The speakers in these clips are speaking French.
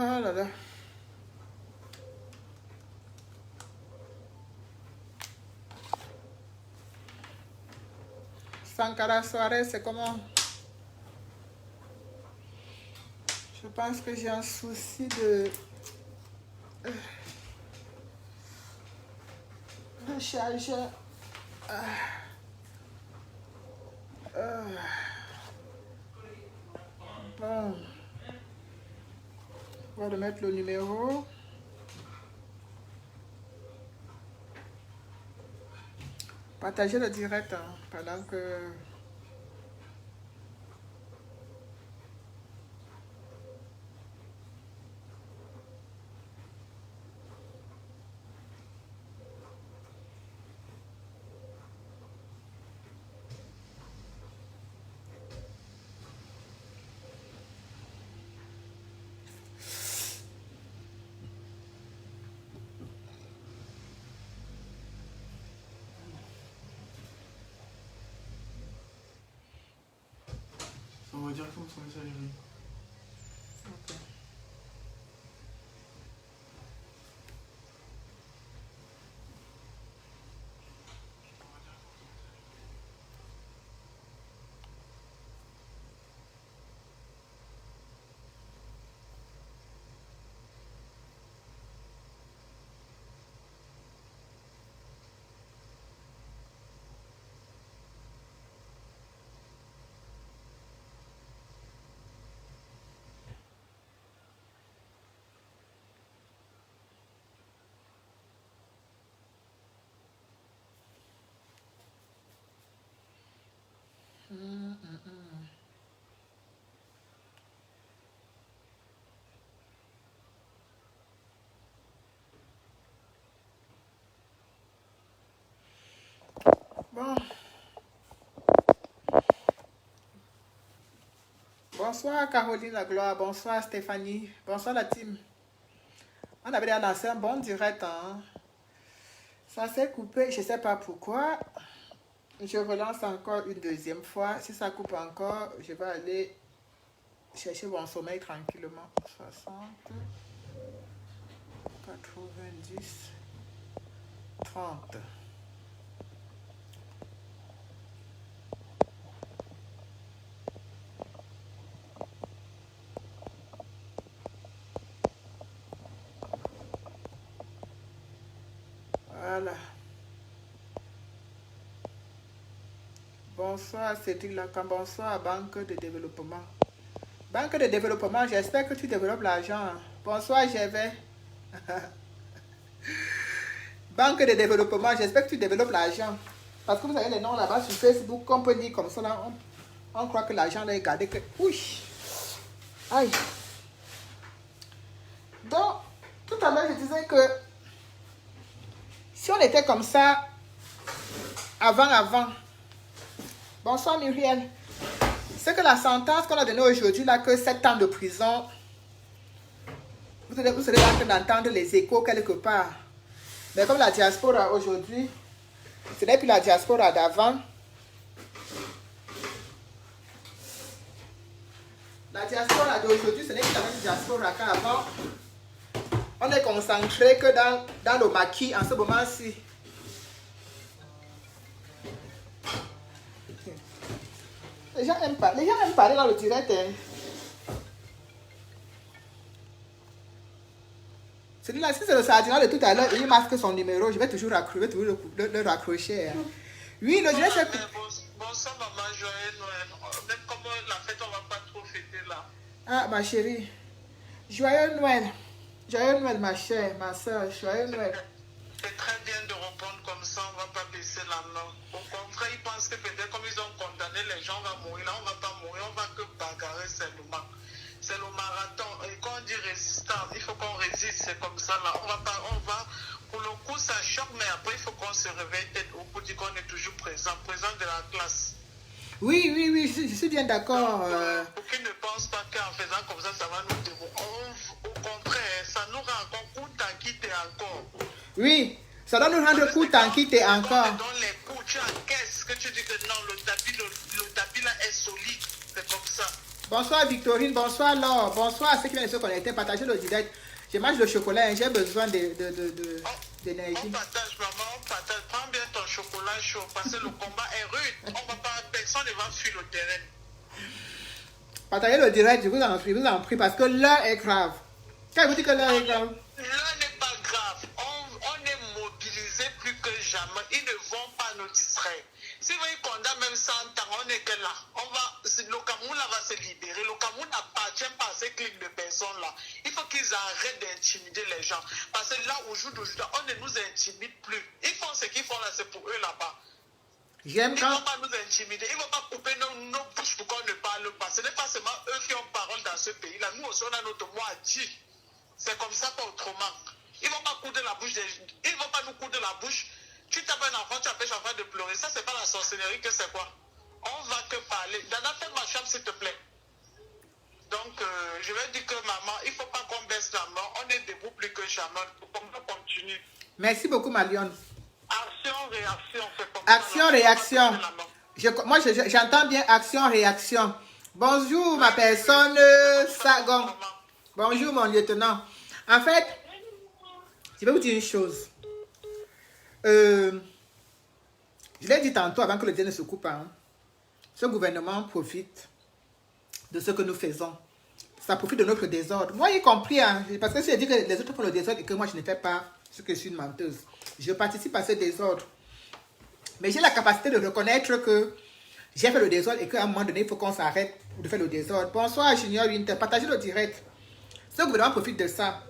Oh là là. Sankara Soare, c'est comment? Je pense que j'ai un souci de chargeur. Bon. On va remettre le numéro. Partagez le direct hein, pendant que... On va dire comme son messagerie. Ok. Bon. Bonsoir Caroline la gloire, bonsoir Stéphanie, bonsoir la team. On avait déjà lancé un bon direct. Hein. Ça s'est coupé, je ne sais pas pourquoi. Je relance encore une deuxième fois. Si ça coupe encore, je vais aller chercher mon sommeil tranquillement. 60, 90, 30. Voilà. Bonsoir Cédric Lacan, bonsoir Banque de développement. Banque de développement, j'espère que tu développes l'argent. Bonsoir Gervais. Banque de développement, j'espère que tu développes l'argent. Parce que vous avez les noms là-bas sur Facebook, compagnie comme ça, là, on croit que l'argent là est gardé que... Oui. Aïe. Donc, tout à l'heure, je disais que si on était comme ça, avant, bonsoir Muriel, c'est que la sentence qu'on a donnée aujourd'hui, là, que 7 ans de prison, vous serez en train d'entendre les échos quelque part. Mais comme la diaspora aujourd'hui, ce n'est plus la diaspora d'avant. La diaspora d'aujourd'hui, ce n'est plus la même diaspora qu'avant. On est concentré que dans le maquis en ce moment-ci. Les gens aiment parler dans le direct. Hein. Celui-là, si c'est le sardinat de tout à l'heure, il masque son numéro, je vais toujours le raccrocher. Hein. Oui, le direct c'est... Bonsoir maman, joyeux Noël. Même comme la fête, on ne va pas trop fêter là. Ah, ma chérie. Joyeux Noël. Joyeux Noël, ma chère, ma soeur. Joyeux Noël. C'est très bien de répondre comme ça, on ne va pas baisser la main. Au contraire, ils pensent que peut-être comme ils ont condamné les gens, on va mourir. Là, on ne va pas mourir, on va que bagarrer seulement. C'est le marathon. Et quand on dit résistance, il faut qu'on résiste. C'est comme ça là. On va, pour le coup, ça choque, mais après, il faut qu'on se réveille tête au bout, dit qu'on est toujours présent de la classe. Oui, je suis bien d'accord. Pour qu'ils ne pensent pas qu'en faisant comme ça va nous dévorer. Au contraire, ça nous rend encore coûte en quitte encore. Oui, ça doit nous rendre coûte en quitte encore. Dans les coups, tu encaisses, que tu dis que non, le tapis là est solide. C'est comme ça. Bonsoir Victorine, bonsoir Laure, bonsoir à ceux qui viennent de se connecter. Partagez le direct. Je mange le chocolat, hein, j'ai besoin d'énergie. On partage, maman, on partage. Prends bien ton chocolat chaud parce que le combat est rude. Personne ne va fuir le terrain. Partagez le direct, je vous en prie, parce que l'heure est grave. Quand je vous dis que l'heure est grave. L'heure n'est pas grave. On est mobilisés plus que jamais. Ils ne vont pas nous distraire. Si vous condamnez même 100 ans, on n'est que là. Le Cameroun là va se libérer. Le Cameroun n'appartient pas à ces clics de personnes là. Il faut qu'ils arrêtent d'intimider les gens. Parce que là, au jour d'aujourd'hui, on ne nous intimide plus. Ils font ce qu'ils font là, c'est pour eux là-bas. J'aime Ils quand... ne vont pas nous intimider. Ils ne vont pas couper nos bouches pour qu'on ne parle pas. Ce n'est pas seulement eux qui ont parole dans ce pays-là. Nous aussi, on a notre mot à dire. C'est comme ça, pas autrement. Ils ne vont pas coudre la bouche Ils ne vont pas nous coudre la bouche. Tu tapes un enfant, tu empêches l'enfant de pleurer. Ça, c'est pas la sorcellerie que c'est quoi? On va que parler. Dana, fais ma chambre, s'il te plaît. Donc, je vais dire que maman, il ne faut pas qu'on baisse la main. On est debout plus que jamais. On continue. Merci beaucoup, Marion. Action, réaction. Action, réaction. Moi, j'entends bien action, réaction. Bonjour, ma personne, Sagon. Bonjour, mon lieutenant. En fait, je vais vous dire une chose. Je l'ai dit tantôt avant que le Dieu ne se coupe. Hein. Ce gouvernement profite de ce que nous faisons. Ça profite de notre désordre. Moi, y compris, hein, parce que si je dis que les autres font le désordre et que moi, je ne fais pas ce que je suis une menteuse. Je participe à ce désordre. Mais j'ai la capacité de reconnaître que j'ai fait le désordre et qu'à un moment donné, il faut qu'on s'arrête de faire le désordre. Bonsoir, Junior Winter. Partagez le direct. Ce gouvernement profite de ça.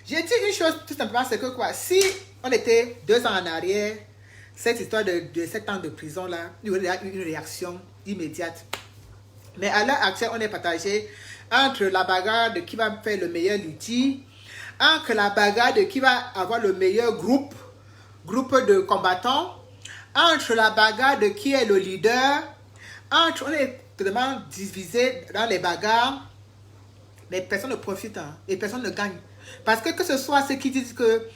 J'ai dit une chose tout simplement, c'est que quoi, si on était 2 ans en arrière, cette histoire de 7 ans de prison là, il y aurait une réaction immédiate. Mais à l'heure actuelle, on est partagé entre la bagarre de qui va faire le meilleur luthier, entre la bagarre de qui va avoir le meilleur groupe de combattants, entre la bagarre de qui est le leader, on est vraiment divisé dans les bagarres, mais personne ne profite hein, et personne ne gagne. Parce que ce soit ceux qui disent que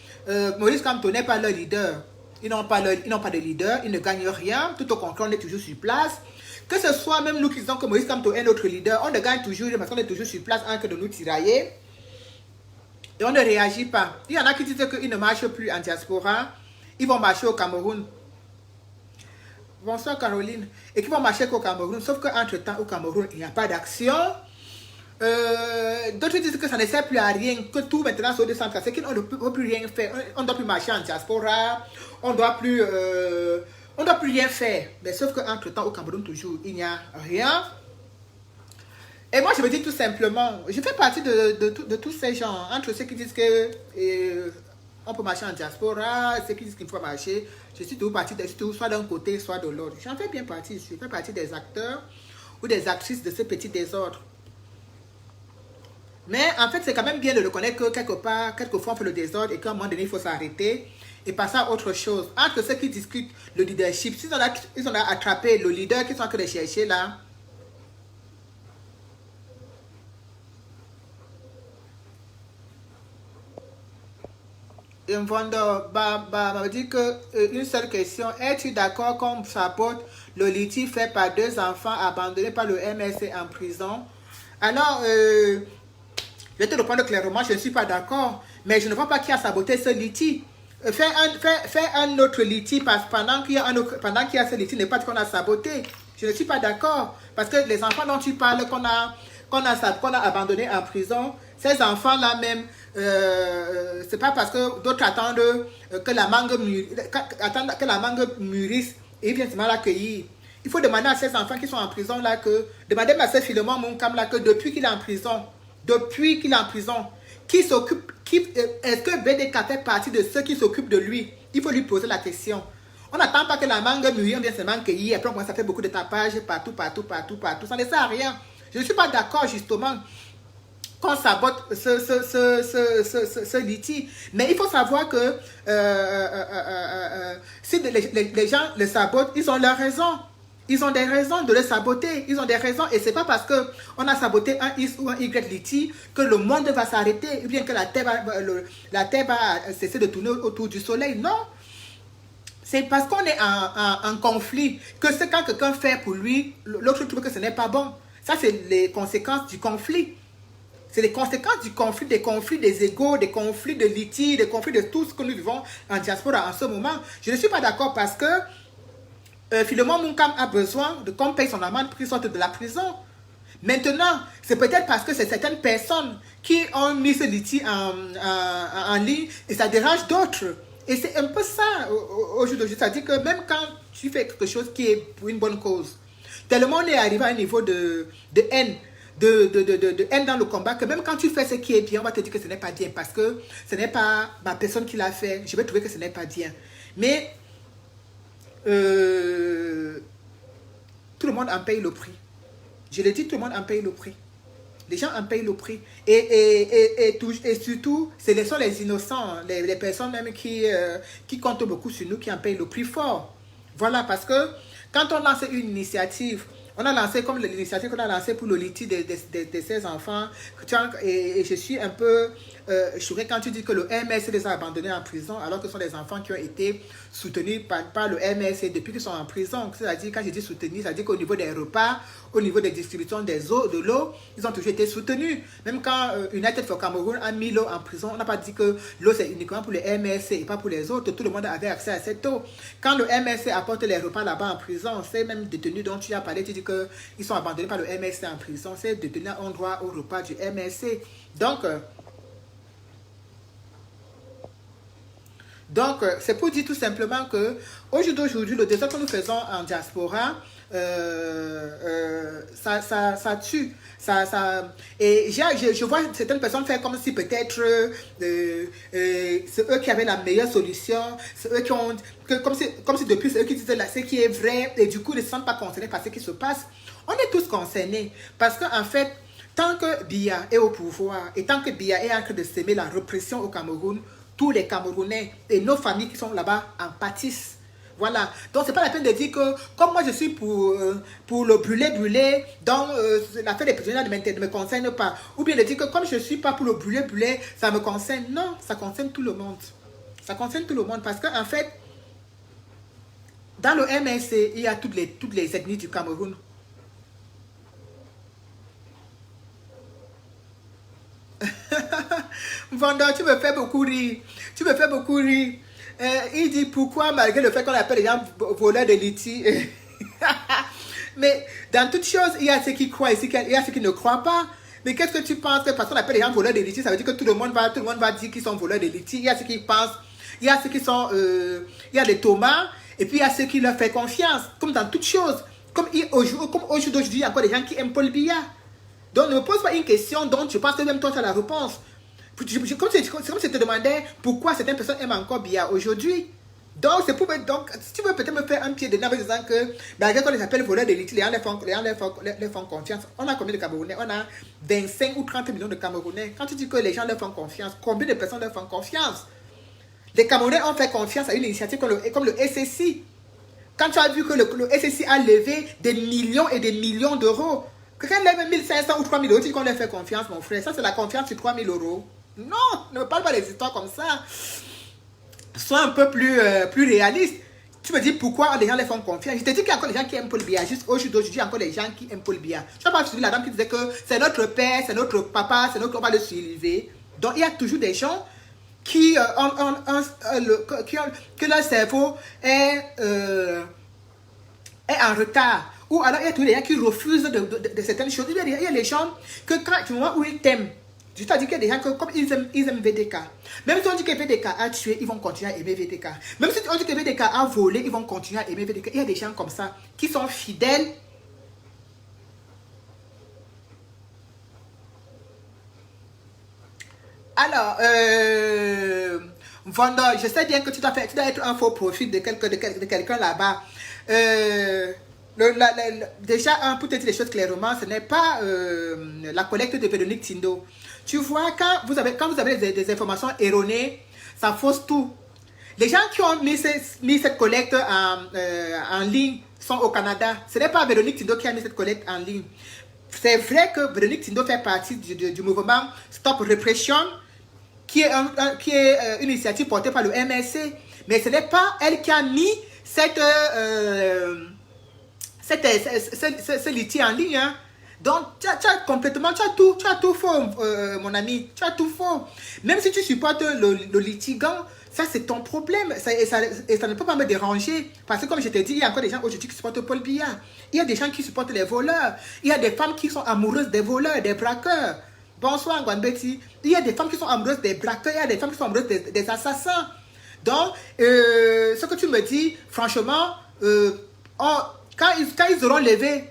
Maurice Kamto n'est pas leur leader, ils n'ont pas de leader, ils ne gagnent rien, tout au contraire, on est toujours sur place. Que ce soit même nous qui disons que Maurice Kamto est notre leader, on ne gagne toujours parce qu'on est toujours sur place en que de nous tirailler. Et on ne réagit pas. Il y en a qui disent qu'ils ne marchent plus en diaspora, ils vont marcher au Cameroun. Bonsoir Caroline. Et qui vont marcher qu'au Cameroun, sauf qu'entre-temps au Cameroun, il n'y a pas d'action. D'autres disent que ça ne sert plus à rien, que tout maintenant se décentralisé, qu'on ne peut plus rien faire, on ne doit plus marcher en diaspora, on ne doit plus rien faire. Mais sauf qu'entre temps au Cameroun toujours, il n'y a rien. Et moi je me dis tout simplement, je fais partie de tous ces gens, entre ceux qui disent que on peut marcher en diaspora, ceux qui disent qu'il faut marcher, je suis toujours partie, soit d'un côté, soit de l'autre. J'en fais bien partie, je fais partie des acteurs ou des actrices de ce petit désordre. Mais en fait, c'est quand même bien de reconnaître que quelquefois on fait le désordre et qu'à un moment donné, il faut s'arrêter et passer à autre chose. Entre ceux qui discutent le leadership, s'ils ont attrapé le leader qui sont en train de chercher là, m'a dit que une seule question, es-tu d'accord qu'on sabote le litige fait par 2 enfants abandonnés par le MSC en prison? Alors, je vais te répondre clairement, je ne suis pas d'accord, mais je ne vois pas qui a saboté ce litige. Faire un autre litige pendant qu'il y a ce litige n'est pas qu'on a saboté. Je ne suis pas d'accord, parce que les enfants dont tu parles qu'on a abandonnés en prison, ces enfants-là même, c'est pas parce que d'autres attendent que la mangue mûrisse et ils viennent seulement l'accueillir. Il faut demander à ces enfants qui sont en prison là demander à ce Philemon Moukam là que depuis qu'il est en prison, qui s'occupe, est-ce que BDK fait partie de ceux qui s'occupent de lui? Il faut lui poser la question. On n'attend pas que la mangue mûrie, on vient seulement cueillir, après on commence à faire beaucoup de tapage partout. Ça ne sert à rien. Je ne suis pas d'accord justement qu'on sabote ce litige. Mais il faut savoir que si les gens le sabotent, ils ont leur raison. Ils ont des raisons de le saboter. Ils ont des raisons. Et ce n'est pas parce qu'on a saboté un X ou un Y litige que le monde va s'arrêter ou bien que la Terre va cesser de tourner autour du soleil. Non. C'est parce qu'on est en conflit que ce quand quelqu'un fait pour lui, l'autre trouve que ce n'est pas bon. Ça, c'est les conséquences du conflit. C'est les conséquences du conflit, des égos, des conflits de litiges, des conflits de tout ce que nous vivons en diaspora en ce moment. Je ne suis pas d'accord parce que Philemon Munkam a besoin de qu'on paye son amende pour qu'il sorte de la prison. Maintenant, c'est peut-être parce que c'est certaines personnes qui ont mis ce litige en ligne et ça dérange d'autres. Et c'est un peu ça aujourd'hui. C'est-à-dire que même quand tu fais quelque chose qui est pour une bonne cause, tellement on est arrivé à un niveau de haine, de haine dans le combat, que même quand tu fais ce qui est bien, on va te dire que ce n'est pas bien parce que ce n'est pas ma personne qui l'a fait. Je vais trouver que ce n'est pas bien. Mais tout le monde en paye le prix. Je le dis, tout le monde en paye le prix. Les gens en payent le prix. Et surtout, ce sont les innocents, les personnes même qui comptent beaucoup sur nous, qui en payent le prix fort. Voilà, parce que quand on lance une initiative, on a lancé comme l'initiative qu'on a lancée pour le litige de ces enfants. Et je suis un peu choquée quand tu dis que le MSC les a abandonnés en prison, alors que ce sont des enfants qui ont été soutenus par le MSC depuis qu'ils sont en prison. C'est-à-dire, quand je dis soutenus, c'est-à-dire qu'au niveau des repas, au niveau des distributions de l'eau, ils ont toujours été soutenus. Même quand United for Cameroun a mis l'eau en prison, on n'a pas dit que l'eau c'est uniquement pour les MSC et pas pour les autres. Tout le monde avait accès à cette eau. Quand le MSC apporte les repas là-bas en prison, ces mêmes détenus dont tu as parlé, tu dis qu'ils sont abandonnés par le MSC en prison. Ces détenus ont droit au repas du MSC. Donc, c'est pour dire tout simplement que aujourd'hui, le désordre que nous faisons en diaspora, ça tue. Et je vois certaines personnes faire comme si peut-être c'est eux qui avaient la meilleure solution, c'est eux qui ont, comme si depuis c'est eux qui disaient là, ce qui est vrai, et du coup ils ne se sentent pas concernés par ce qui se passe. On est tous concernés, parce qu'en fait, tant que Biya est au pouvoir, et tant que Biya est en train de semer la répression au Cameroun, tous les Camerounais et nos familles qui sont là-bas en pâtissent. Voilà. Donc, c'est pas la peine de dire que, comme moi je suis pour le brûler, donc l'affaire des prisonniers ne me concerne pas. Ou bien de dire que, comme je suis pas pour le brûler, ça me concerne. Non, ça concerne tout le monde. Ça concerne tout le monde parce qu'en fait, dans le MSC, il y a toutes les ethnies du Cameroun. Vendeur, tu me fais beaucoup rire. Tu me fais beaucoup rire. Il dit pourquoi, malgré le fait qu'on appelle les gens voleurs de litiges. Mais dans toute chose, il y a ceux qui croient ici, il y a ceux qui ne croient pas. Mais qu'est-ce que tu penses que parce qu'on appelle les gens voleurs de litiges, ça veut dire que tout le monde va dire qu'ils sont voleurs de litiges. Il y a ceux qui pensent, il y a ceux qui sont, il y a les Thomas, et puis il y a ceux qui leur font confiance, comme dans toute chose. Comme aujourd'hui, il y a encore des gens qui aiment Paul Biya. Donc ne me pose pas une question dont je pense que même toi tu as la réponse. C'est comme si je te demandais pourquoi certaines personnes aiment encore Biya aujourd'hui. Donc, si tu veux peut-être me faire un pied de nez en disant que, malgré qu'on les appelle voleurs de litiges, les gens leur font confiance. On a combien de Camerounais? On a 25 ou 30 millions de Camerounais. Quand tu dis que les gens leur font confiance, combien de personnes leur font confiance? Les Camerounais ont fait confiance à une initiative comme le SSI. Quand tu as vu que le SSI a levé des millions et des millions d'euros, quelqu'un lève 1500 ou 3000 euros, tu dis qu'on leur fait confiance, mon frère. Ça, c'est la confiance sur 3000 euros. Non, ne me parle pas des histoires comme ça. Sois un peu plus réaliste. Tu me dis pourquoi les gens les font confiance. Je te dis qu'il y a encore des gens qui aiment Paul Biya. Juste aujourd'hui, il y a encore des gens qui aiment Paul Biya. Je ne sais pas si la dame qui disait que c'est notre père, c'est notre papa, c'est notre, on va le suivre. Donc, il y a toujours des gens que leur cerveau est en retard. Ou alors, il y a toujours des gens qui refusent de certaines choses. Il y a les gens que quand tu vois où ils t'aiment, je t'ai dit qu'il y a des gens que, comme ils aiment VDK. Même si on dit que VDK a tué, ils vont continuer à aimer VDK. Même si on dit que VDK a volé, ils vont continuer à aimer VDK. Il y a des gens comme ça qui sont fidèles. Alors, Vendor, je sais bien que tu dois être un faux profil de quelqu'un là-bas. Déjà, pour te dire les choses clairement, ce n'est pas la collecte de Véronique Tindo. Tu vois, quand vous avez des informations erronées, ça fausse tout. Les gens qui ont mis cette collecte en ligne sont au Canada. Ce n'est pas Véronique Tindo qui a mis cette collecte en ligne. C'est vrai que Véronique Tindo fait partie du mouvement Stop Repression, qui est une initiative portée par le MSC. Mais ce n'est pas elle qui a mis ce litige en ligne. Hein. Donc, tu as tout faux, mon ami. Tu as tout faux. Même si tu supportes le litigant, ça c'est ton problème. Et ça ne peut pas me déranger. Parce que comme je t'ai dit, il y a encore des gens aujourd'hui qui supportent Paul Biya. Il y a des gens qui supportent les voleurs. Il y a des femmes qui sont amoureuses des voleurs, des braqueurs. Bonsoir, Ngwanbeti. Il y a des femmes qui sont amoureuses des braqueurs. Il y a des femmes qui sont amoureuses des assassins. Donc, ce que tu me dis, franchement, quand ils auront levé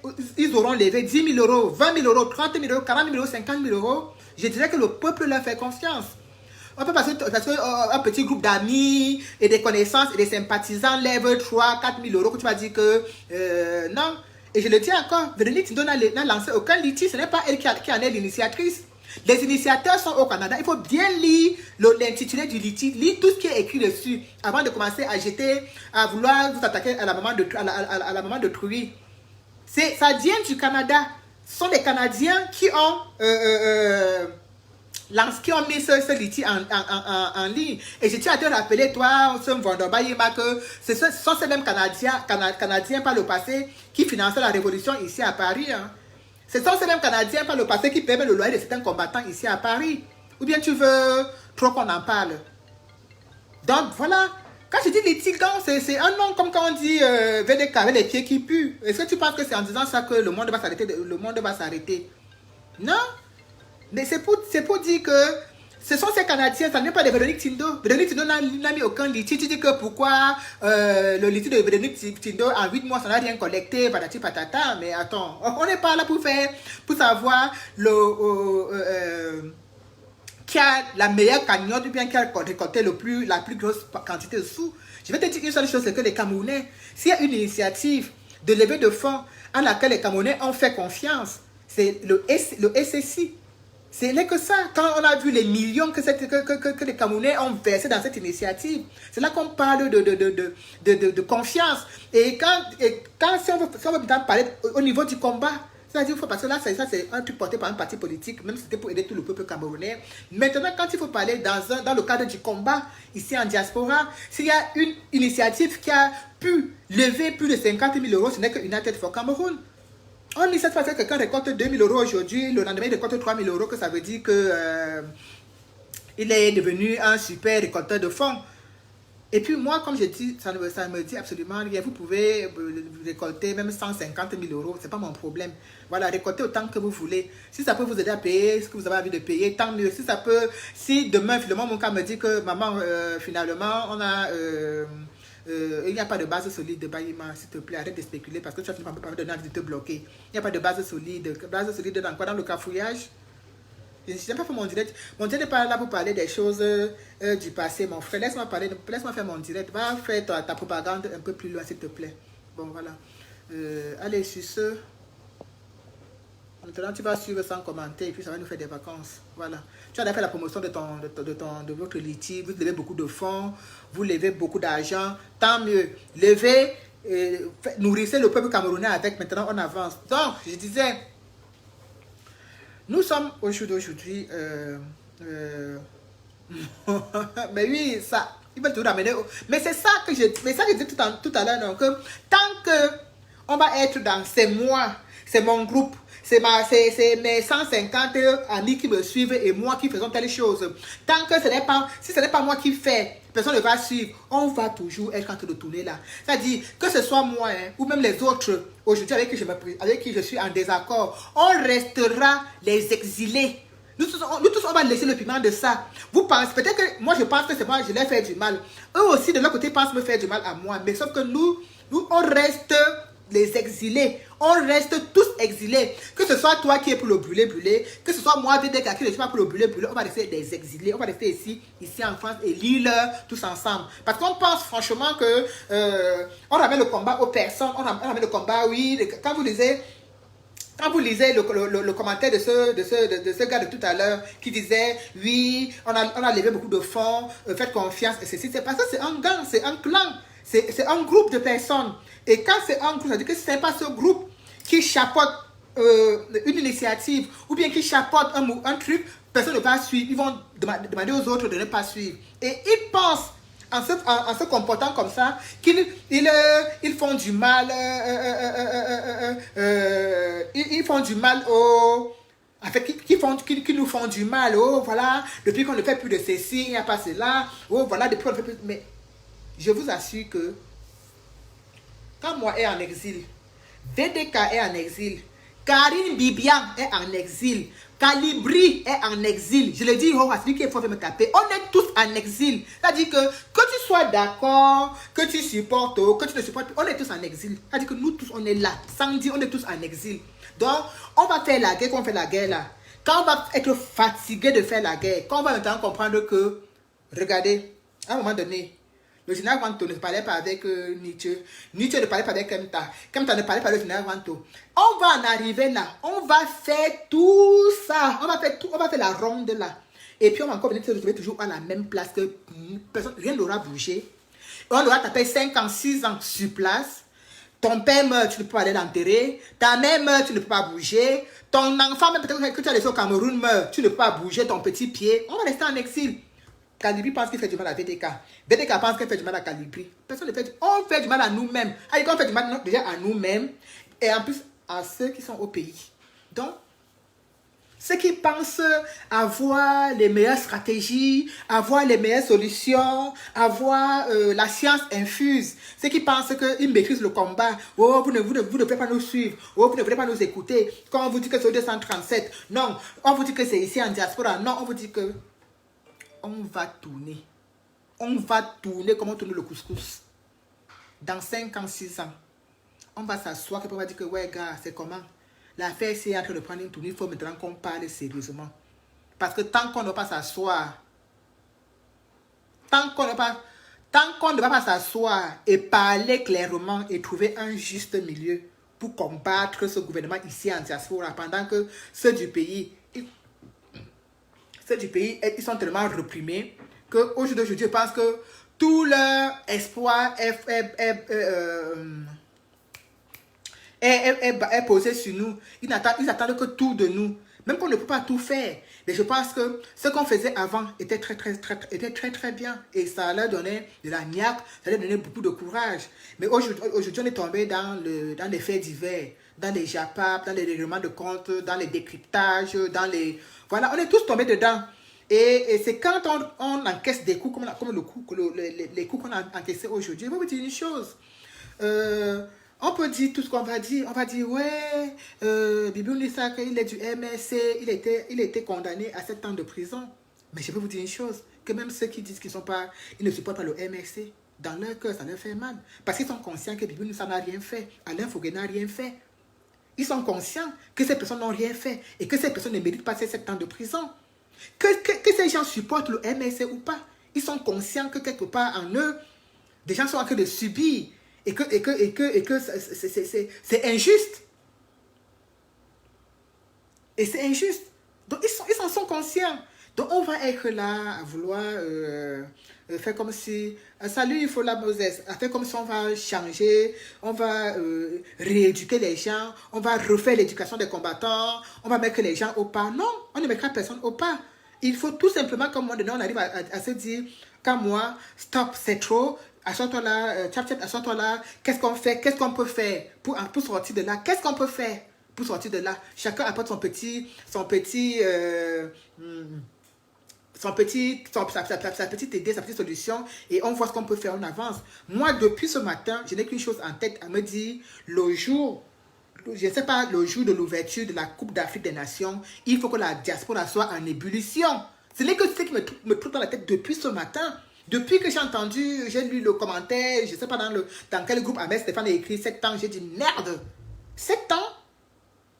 10 000 euros, 20 000 euros, 30 000 euros, 40 000 euros, 50 000 euros, je dirais que le peuple leur fait confiance. On peut parce que un petit groupe d'amis et des connaissances et des sympathisants lèvent 3 000, 4 000 euros que tu vas dire que non. Et je le dis encore, Véronique Tindo n'a lancé aucun litige, ce n'est pas elle qui en est l'initiatrice. Les initiateurs sont au Canada. Il faut bien lire l'intitulé du litige, lire tout ce qui est écrit dessus avant de commencer à vouloir vous attaquer à la maman de Truy. Ça vient du Canada. Ce sont les Canadiens qui ont mis ce litige en ligne. Et je tiens à te rappeler, toi, ce Mvondobayima, que ce sont ces mêmes Canadiens par le passé qui finançaient la révolution ici à Paris. Hein. Ce sont ces mêmes Canadiens par le passé qui paient le loyer de certains combattants ici à Paris. Ou bien tu veux trop qu'on en parle. Donc voilà. Quand je dis litigant, c'est un nom comme quand on dit VDK avec les pieds qui puent. Est-ce que tu penses que c'est en disant ça que le monde va s'arrêter? Non. Mais c'est pour dire que ce sont ces Canadiens, ça n'est pas de Véronique Tindo. Véronique Tindo n'a mis aucun litige. Tu dis que pourquoi le litige de Véronique Tindo en 8 mois, ça n'a rien collecté, patati patata. Mais attends, on n'est pas là pour savoir qui a la meilleure cagnotte ou bien qui a récolté la plus grosse quantité de sous. Je vais te dire une seule chose, c'est que les Camerounais, s'il y a une initiative de levée de fonds à laquelle les Camerounais ont fait confiance, c'est le SSI. C'est que ça, quand on a vu les millions que les Camerounais ont versés dans cette initiative, c'est là qu'on parle de confiance. Et si on veut parler au niveau du combat, c'est-à-dire parce que là, ça c'est un truc porté par un parti politique, même si c'était pour aider tout le peuple camerounais. Maintenant, quand il faut parler dans le cadre du combat, ici en diaspora, s'il y a une initiative qui a pu lever plus de 50 000 euros, ce n'est que United for Cameroun. On dit cette fois que quelqu'un récolte 2 000 euros aujourd'hui, le lendemain il récolte 3 000 euros, que ça veut dire que il est devenu un super récolteur de fonds. Et puis moi, comme je dis, ça ne me dit absolument rien. Vous pouvez récolter même 150 000 euros, c'est pas mon problème. Voilà, récoltez autant que vous voulez. Si ça peut vous aider à payer ce que vous avez envie de payer, tant mieux. Si demain, finalement, mon cas me dit que maman, finalement, il n'y a pas de base solide de Bayima, s'il te plaît, arrête de spéculer parce que tu vas finir par me donner envie de te bloquer. Il n'y a pas de base solide. Base solide dans quoi? Dans le cafouillage? Je n'ai pas fait mon direct. Mon direct n'est pas là pour parler des choses du passé, mon frère. Laisse-moi faire mon direct. Va faire ta propagande un peu plus loin, s'il te plaît. Bon, voilà. Allez, sur ce. Maintenant, tu vas suivre sans commenter et puis ça va nous faire des vacances. Voilà. Tu as fait la promotion de votre litige. Vous levez beaucoup de fonds. Vous levez beaucoup d'argent. Tant mieux. Levez, nourrissez le peuple camerounais avec. Maintenant, on avance. Donc, je disais, nous sommes aujourd'hui. Mais oui, ça. Ils veulent tout ramener. Mais c'est ça que je dis tout à l'heure. Donc, tant que on va être dans ces mois, c'est mon groupe. C'est mes 150 amis qui me suivent et moi qui faisons telle chose. Tant que si ce n'est pas moi qui fais, personne ne va suivre. On va toujours être en train de tourner là. C'est-à-dire que ce soit moi ou même les autres aujourd'hui avec qui je suis en désaccord, on restera les exilés. Nous tous, on va laisser le piment de ça. Vous pensez, peut-être que moi je pense que c'est moi, je leur fais du mal. Eux aussi de leur côté pensent me faire du mal à moi. Mais sauf que nous on reste les exilés. On reste tous exilés. Que ce soit toi qui es pour le brûler, que ce soit moi qui ne suis pas pour le brûler, on va rester des exilés. On va rester ici en France et lire tous ensemble. Parce qu'on pense franchement que on ramène le combat aux personnes. On ramène le combat, oui. Quand vous lisez le commentaire de ce gars de tout à l'heure qui disait oui, on a levé beaucoup de fonds, faites confiance, et ceci, c'est parce que c'est un gang, c'est un clan, c'est un groupe de personnes. Et quand c'est un groupe, ça veut dire que ce n'est pas ce groupe qui chapeaute une initiative ou bien qui chapeaute un truc, personne ne va suivre. Ils vont demander aux autres de ne pas suivre. Et ils pensent en se comportant comme ça qu'ils font du mal, ils ils font du mal aux... En fait, qui nous font du mal. Oh, voilà, depuis qu'on ne fait plus de ceci, il n'y a pas cela. Oh, voilà, depuis qu'on ne fait plus... Mais je vous assure que quand moi est en exil, VDK est en exil, Karine Bibian est en exil, Calibri est en exil. Je le dis, oh, celui qui est fort veut me taper. On est tous en exil. C'est-à-dire que tu sois d'accord, que tu supportes, que tu ne supportes pas, on est tous en exil. C'est-à-dire que nous tous, on est là. Sans dire, on est tous en exil. Donc, on va faire la guerre, quand on fait la guerre là. Quand on va être fatigué de faire la guerre, quand on va maintenant comprendre que, regardez, à un moment donné, le général Wanto ne parlait pas avec Nietzsche. Nietzsche ne parlait pas avec Kemta. Kemta ne parlait pas avec le général Wanto. On va en arriver là. On va faire tout ça. On va faire la ronde là. Et puis on va encore venir se retrouver toujours à la même place que personne, rien n'aura bougé. On aura tapé 5 ans, 6 ans sur place. Ton père meurt, tu ne peux pas aller l'enterrer. Ta mère meurt, tu ne peux pas bouger. Ton enfant, même peut-être que tu as laissé au Cameroun, meurt, tu ne peux pas bouger ton petit pied. On va rester en exil. Calibri pense qu'il fait du mal à VDK. VDK pense qu'il fait du mal à Calibri. Personne ne fait du mal. On fait du mal à nous-mêmes. Allez, on fait du mal déjà à nous-mêmes et en plus à ceux qui sont au pays. Donc, ceux qui pensent avoir les meilleures stratégies, avoir les meilleures solutions, avoir la science infuse, ceux qui pensent qu'ils maîtrisent le combat, oh, vous ne devez pas nous suivre, oh, vous ne devez pas nous écouter, quand on vous dit que c'est au 237, non, on vous dit que c'est ici en diaspora, non, on vous dit que on va tourner. On va tourner comme on tourne le couscous. Dans 5 ans, 6 ans. On va s'asseoir et on va dire que ouais, gars, c'est comment? L'affaire, c'est en train de prendre une tournée. Il faut maintenant qu'on parle sérieusement. Parce que tant qu'on ne va pas s'asseoir, tant qu'on ne va pas s'asseoir et parler clairement et trouver un juste milieu pour combattre ce gouvernement ici en diaspora, pendant que ceux du pays, ils sont tellement reprimés qu'aujourd'hui, je pense que tout leur espoir est posé sur nous. Ils attendent que tout de nous. Même qu'on ne peut pas tout faire. Mais je pense que ce qu'on faisait avant était très bien. Et ça leur donnait de la niaque, ça leur donnait beaucoup de courage. Mais aujourd'hui on est tombé dans les faits divers, dans les JAPAP, dans les règlements de compte, dans les décryptages, dans les... Voilà, on est tous tombés dedans. Et c'est quand on encaisse des coups, comme les coups qu'on a encaissés aujourd'hui. Je vais vous dire une chose. On peut dire tout ce qu'on va dire. On va dire, ouais, Bibi Nissa, il est du MSC, il était condamné à 7 ans de prison. Mais je peux vous dire une chose, que même ceux qui disent qu'ils ils ne supportent pas le MSC, dans leur cœur, ça leur fait mal. Parce qu'ils sont conscients que Bibi Nissa n'a rien fait, Alain Foguet n'a rien fait. Ils sont conscients que ces personnes n'ont rien fait et que ces personnes ne méritent pas ces 7 ans de prison. Que ces gens supportent le MSC ou pas, ils sont conscients que quelque part en eux, des gens sont en train de subir et que c'est injuste. Et c'est injuste. Donc ils en sont conscients. Donc on va être là à vouloir faire comme si, salut, il faut la Moses, à faire comme si on va changer, on va rééduquer les gens, on va refaire l'éducation des combattants, on va mettre les gens au pas. Non, on ne mettra personne au pas. Il faut tout simplement, comme moi, on arrive à se dire, comme moi, stop, c'est trop, assois-toi là, assois-toi là, qu'est-ce qu'on fait, qu'est-ce qu'on peut faire pour sortir de là, qu'est-ce qu'on peut faire pour sortir de là. Chacun apporte sa petite idée, sa petite solution, et on voit ce qu'on peut faire, on avance. Moi, depuis ce matin, je n'ai qu'une chose en tête à me dire, le jour de l'ouverture de la Coupe d'Afrique des Nations, il faut que la diaspora soit en ébullition. Ce n'est que ce qui me trotte dans la tête depuis ce matin. Depuis que j'ai lu le commentaire, je ne sais pas dans quel groupe Ahmed Stéphane a écrit 7 ans, j'ai dit merde, 7 ans.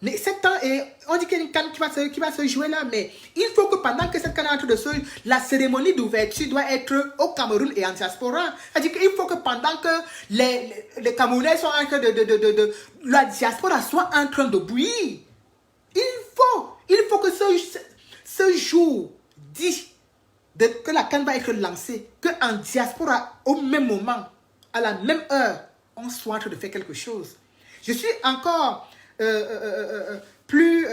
Mais 7 ans, et on dit qu'il y a une canne qui va se jouer là, mais il faut que pendant que cette canne est en train de se jouer, la cérémonie d'ouverture doit être au Cameroun et en diaspora. C'est-à-dire qu'il faut que pendant que les Camerounais sont en train la diaspora soit en train de bouillir. Il faut que ce jour dit que la canne va être lancée, qu'en diaspora, au même moment, à la même heure, on soit en train de faire quelque chose. Je suis encore... plus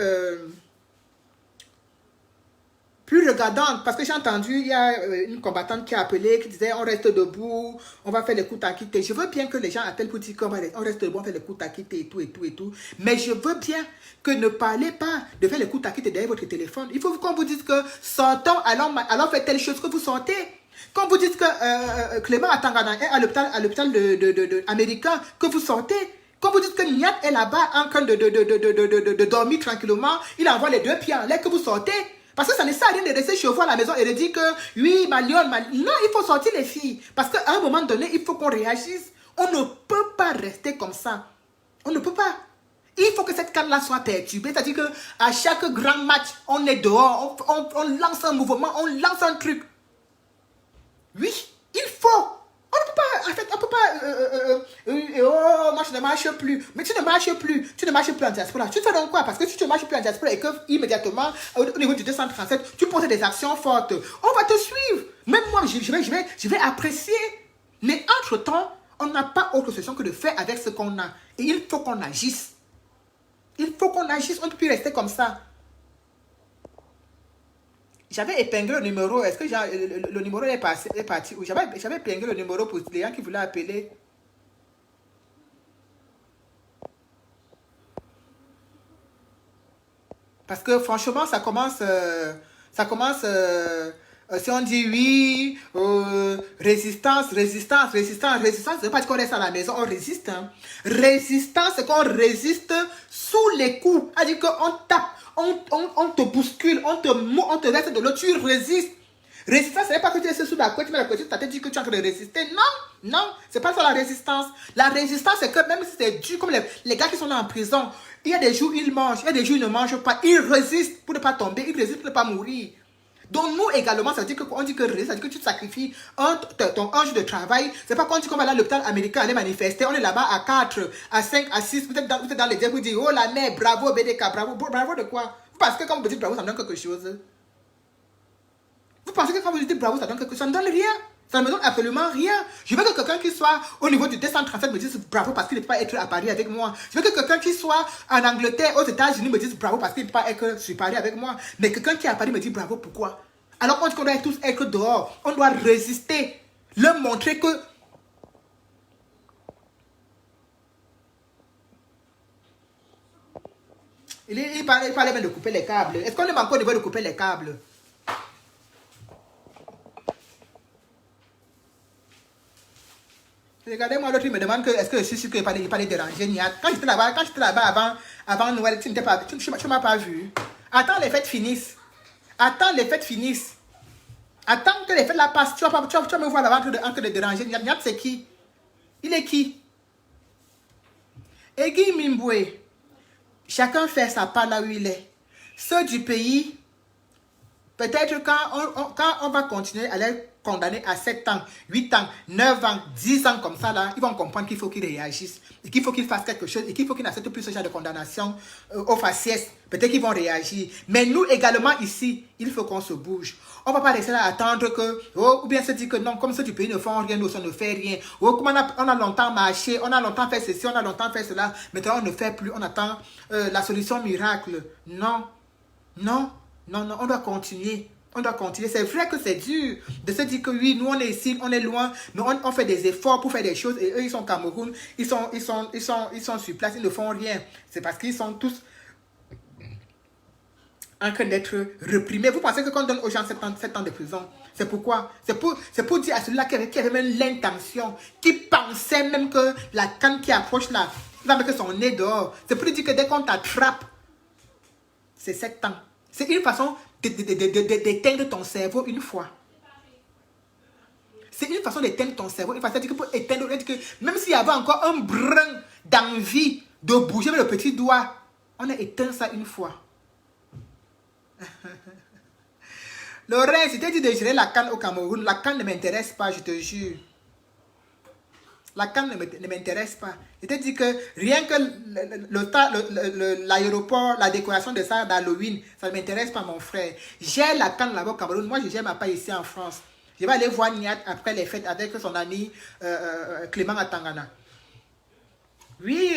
plus regardante, parce que j'ai entendu, il y a une combattante qui a appelé, qui disait on reste debout, on va faire les coups à quitter. Je veux bien que les gens appellent pour dire qu'on reste debout, on fait les coups à quitter et tout, et tout, et tout. Mais je veux bien que ne parlez pas de faire les coups à quitter derrière votre téléphone. Il faut qu'on vous dise que sortons, allons faire telle chose, que vous sortez. Quand vous dites que Clément Atangana est à l'hôpital américain, que vous sortez. Quand vous dites que Niat est là-bas en train de dormir tranquillement, il envoie les deux pieds en l'air, que vous sortez. Parce que ça ne sert à rien de rester chez vous à la maison et de dire que oui, ma lionne, non, il faut sortir les filles. Parce qu'à un moment donné, il faut qu'on réagisse. On ne peut pas rester comme ça. On ne peut pas. Il faut que cette canne-là soit perturbée. C'est-à-dire qu'à chaque grand match, on est dehors, on lance un mouvement, on lance un truc. Oui, il faut. On ne peut pas, en fait, on ne peut pas, oh, moi je ne marche plus. Mais tu ne marches plus en diaspora. Tu fais donc quoi? Parce que si tu ne marches plus en diaspora et que immédiatement, au niveau du 237, tu poses des actions fortes, on va te suivre. Même moi, je vais apprécier. Mais entre-temps, on n'a pas autre solution que de faire avec ce qu'on a. Et il faut qu'on agisse. Il faut qu'on agisse, on ne peut plus rester comme ça. J'avais épinglé le numéro. Est-ce que le numéro est parti? J'avais épinglé le numéro pour les gens qui voulaient appeler. Parce que franchement, ça commence si on dit oui, résistance, ça ne veut pas dire qu'on reste à la maison, on résiste. Hein. Résistance, c'est qu'on résiste sous les coups. C'est-à-dire qu'on tape. On te bouscule, on te verse de l'eau, tu résistes. Résistance, ce n'est pas que tu es sous la couette, tu mets la couette, tu te dis que tu es en train de résister. Non, c'est pas ça la résistance. La résistance, c'est que même si c'est dur, comme les gars qui sont là en prison, il y a des jours ils mangent, il y a des jours ils ne mangent pas. Ils résistent pour ne pas tomber, ils résistent pour ne pas mourir. Donc nous également, ça veut dire qu'on dit que résiste, ça veut dire que tu te sacrifies ton jour de travail. C'est pas quand tu vas là à l'hôpital américain aller manifester, on est là-bas à 4, à 5, à 6, vous êtes dans les dieux, vous dites oh la mère, bravo BDK, bravo de quoi? Vous pensez que quand vous dites bravo, ça donne quelque chose? Vous pensez que quand vous dites bravo, ça donne quelque chose? Ça ne donne rien. Ça ne me donne absolument rien. Je veux que quelqu'un qui soit au niveau du 237 me dise bravo parce qu'il ne peut pas être à Paris avec moi. Je veux que quelqu'un qui soit en Angleterre, aux États-Unis me dise bravo parce qu'il ne peut pas être sur Paris avec moi. Mais quelqu'un qui est à Paris me dit bravo, pourquoi? Alors on dit qu'on doit tous être dehors. On doit résister. Leur montrer que... Il parlait même de couper les câbles. Est-ce qu'on est encore au niveau de couper les câbles? Regardez-moi, l'autre, il me demande que est-ce que je suis sûr qu'il ne pas les déranger. Quand j'étais là-bas avant Noël, tu ne m'as pas vu. Attends, les fêtes finissent. Attends que les fêtes là passent. Tu vas me voir là-bas en train de déranger. Niat, c'est qui? Il est qui? Egui Mimbwe. Chacun fait sa part là où il est. Ceux du pays, peut-être quand on va continuer à les condamner à 7 ans, 8 ans, 9 ans, 10 ans comme ça, là, ils vont comprendre qu'il faut qu'ils réagissent, et qu'il faut qu'ils fassent quelque chose, et qu'il faut qu'ils n'acceptent plus ce genre de condamnation au faciès. Peut-être qu'ils vont réagir. Mais nous également ici, il faut qu'on se bouge. On ne va pas rester là à attendre que, ou bien se dire que non, comme ceux du pays ne font rien, nous, ça ne fait rien. Comme on a longtemps marché, on a longtemps fait ceci, on a longtemps fait cela, maintenant on ne fait plus, on attend la solution miracle. Non, on doit continuer. On doit continuer. C'est vrai que c'est dur de se dire que oui, nous on est ici, on est loin, mais on fait des efforts pour faire des choses et eux ils sont au Cameroun, ils sont sur place, ils ne font rien. C'est parce qu'ils sont tous en train d'être reprimés. Vous pensez que quand on donne aux gens 7 ans de prison, c'est pourquoi? C'est pour dire à celui-là qui avait même l'intention, qui pensait même que la canne qui approche là, il va mettre son nez dehors. C'est pour lui dire que dès qu'on t'attrape, c'est 7 ans. C'est une façon d'éteindre ton cerveau une fois. C'est une façon d'éteindre ton cerveau. Une façon de dire que pour éteindre, même s'il y avait encore un brin d'envie de bouger avec le petit doigt, on a éteint ça une fois. Laurent, si tu dit de gérer la canne au Cameroun, la canne ne m'intéresse pas, je te jure. La canne ne m'intéresse pas. Je te dis que rien que l'aéroport, la décoration de ça d'Halloween, ça ne m'intéresse pas, mon frère. J'ai la canne là-bas au Cameroun. Moi, je n'aime pas ici en France. Je vais aller voir Niat après les fêtes avec son ami Clément Atangana. Oui,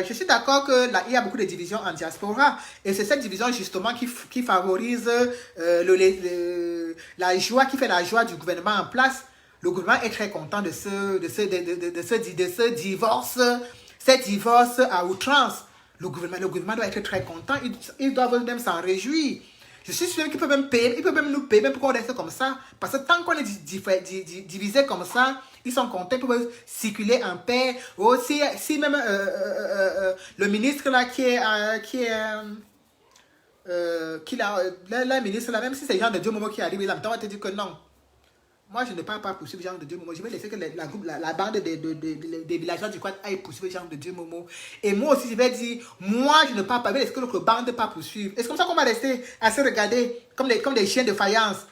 je suis d'accord qu'il y a beaucoup de divisions en diaspora. Et c'est cette division justement qui favorise la joie, qui fait la joie du gouvernement en place. Le gouvernement est très content de ce divorce, ces divorces à outrance. Le gouvernement doit être très content. Ils doivent même s'en réjouir. Je suis sûr qu'ils peuvent même payer, ils peuvent même nous payer, même pour qu'on reste comme ça. Parce que tant qu'on est divisé comme ça, ils sont contents, ils peuvent circuler en paix. Ou si même le ministre là la ministre là, même si c'est Jean de Dieu Momo qui arrive là, on va te dire que non. Moi, je ne parle pas poursuivre Jean de Dieu Momo. Je vais laisser que la bande des villageois du Quad aille poursuivre Jean de Dieu Momo. Et moi aussi, je vais dire, moi, je ne parle pas. Je vais laisser que notre bande ne pas poursuivre. Et c'est comme ça qu'on va rester à se regarder comme des chiens de faïence.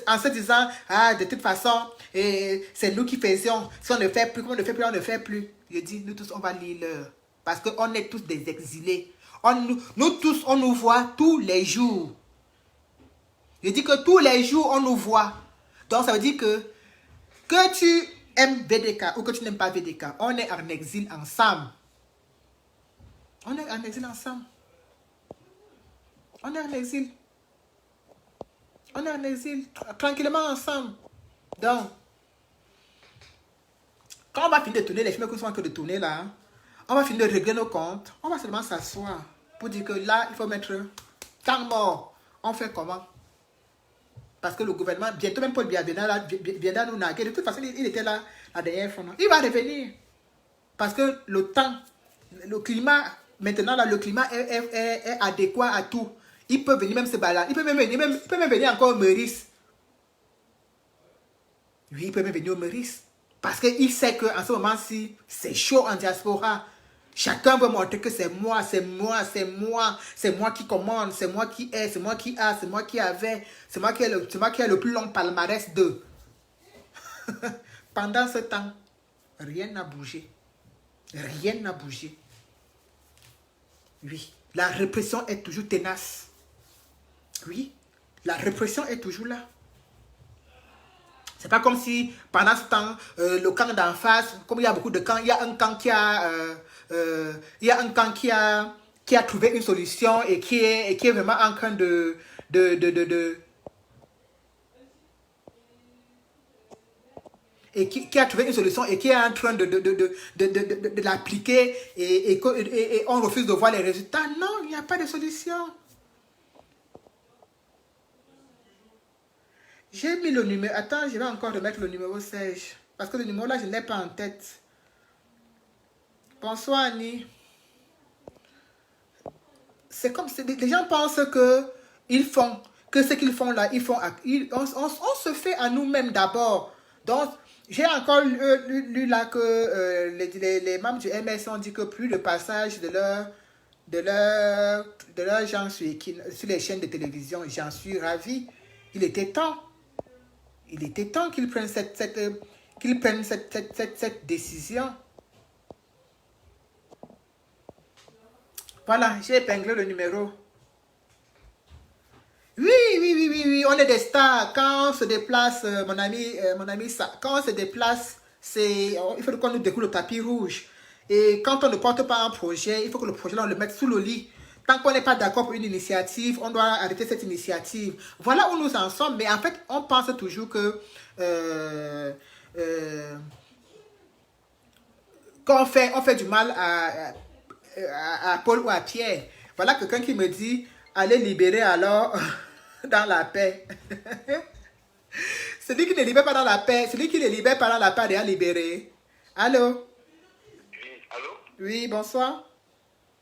En se disant, ah, de toute façon, c'est nous qui faisions. Si on ne fait plus, comme on ne fait plus, on ne fait plus. Je dis, nous tous, on va lire l'heure. Parce qu'on est tous des exilés. Nous tous, on nous voit tous les jours. Je dis que tous les jours, on nous voit. Donc, ça veut dire que tu aimes VDK ou que tu n'aimes pas VDK, on est en exil ensemble. On est en exil ensemble. On est en exil. On est en exil, tranquillement ensemble. Donc, quand on va finir de tourner les films que sont en train de tourner là, on va finir de régler nos comptes. On va seulement s'asseoir pour dire que là, il faut mettre temps mort. On fait comment? Parce que le gouvernement, bientôt même Paul Biya viendra nous naguer. De toute façon, il était là la dernière fois. Il va revenir. Parce que le temps, le climat, maintenant, là, le climat est adéquat à tout. Il peut venir même se balader. Il peut même venir encore au Meurice. Oui, il peut même venir au Meurice. Parce qu'il sait qu'en ce moment-ci, c'est chaud en diaspora. Chacun veut montrer que c'est moi, c'est moi, c'est moi, c'est moi qui commande, c'est moi qui ai, c'est moi qui a, c'est moi qui avait, c'est moi qui ai le plus long palmarès de. Pendant ce temps, rien n'a bougé. Rien n'a bougé. Oui, la répression est toujours tenace. Oui, la répression est toujours là. C'est pas comme si pendant ce temps, le camp d'en face, comme il y a beaucoup de camps, il y a un camp qui a trouvé une solution et qui est vraiment en train et qui a trouvé une solution et qui est en train de l'appliquer et on refuse de voir les résultats. Non, il n'y a pas de solution. J'ai mis le numéro. Attends, je vais encore remettre le numéro 16. Parce que le numéro là, je ne l'ai pas en tête. Bonsoir Annie. C'est comme si les gens pensent que ce qu'ils font là, on se fait à nous-mêmes d'abord. Donc, j'ai encore lu là que les membres du MS ont dit que plus le passage de leurs gens sur les chaînes de télévision, j'en suis ravi. Il était temps. Il était temps qu'ils prennent cette décision. Voilà, j'ai épinglé le numéro. Oui, on est des stars. Quand on se déplace, mon ami, quand on se déplace, il faut qu'on nous découle le tapis rouge. Et quand on ne porte pas un projet, il faut que le projet, on le mette sous le lit. Tant qu'on n'est pas d'accord pour une initiative, on doit arrêter cette initiative. Voilà où nous en sommes. Mais en fait, on pense toujours que quand on fait du mal à Paul ou à Pierre. Voilà quelqu'un qui me dit, allez libérer alors dans la paix. Celui qui ne libère pas dans la paix, celui qui ne libère pas dans la paix, est libéré. Allô? Oui, allô? Oui, bonsoir.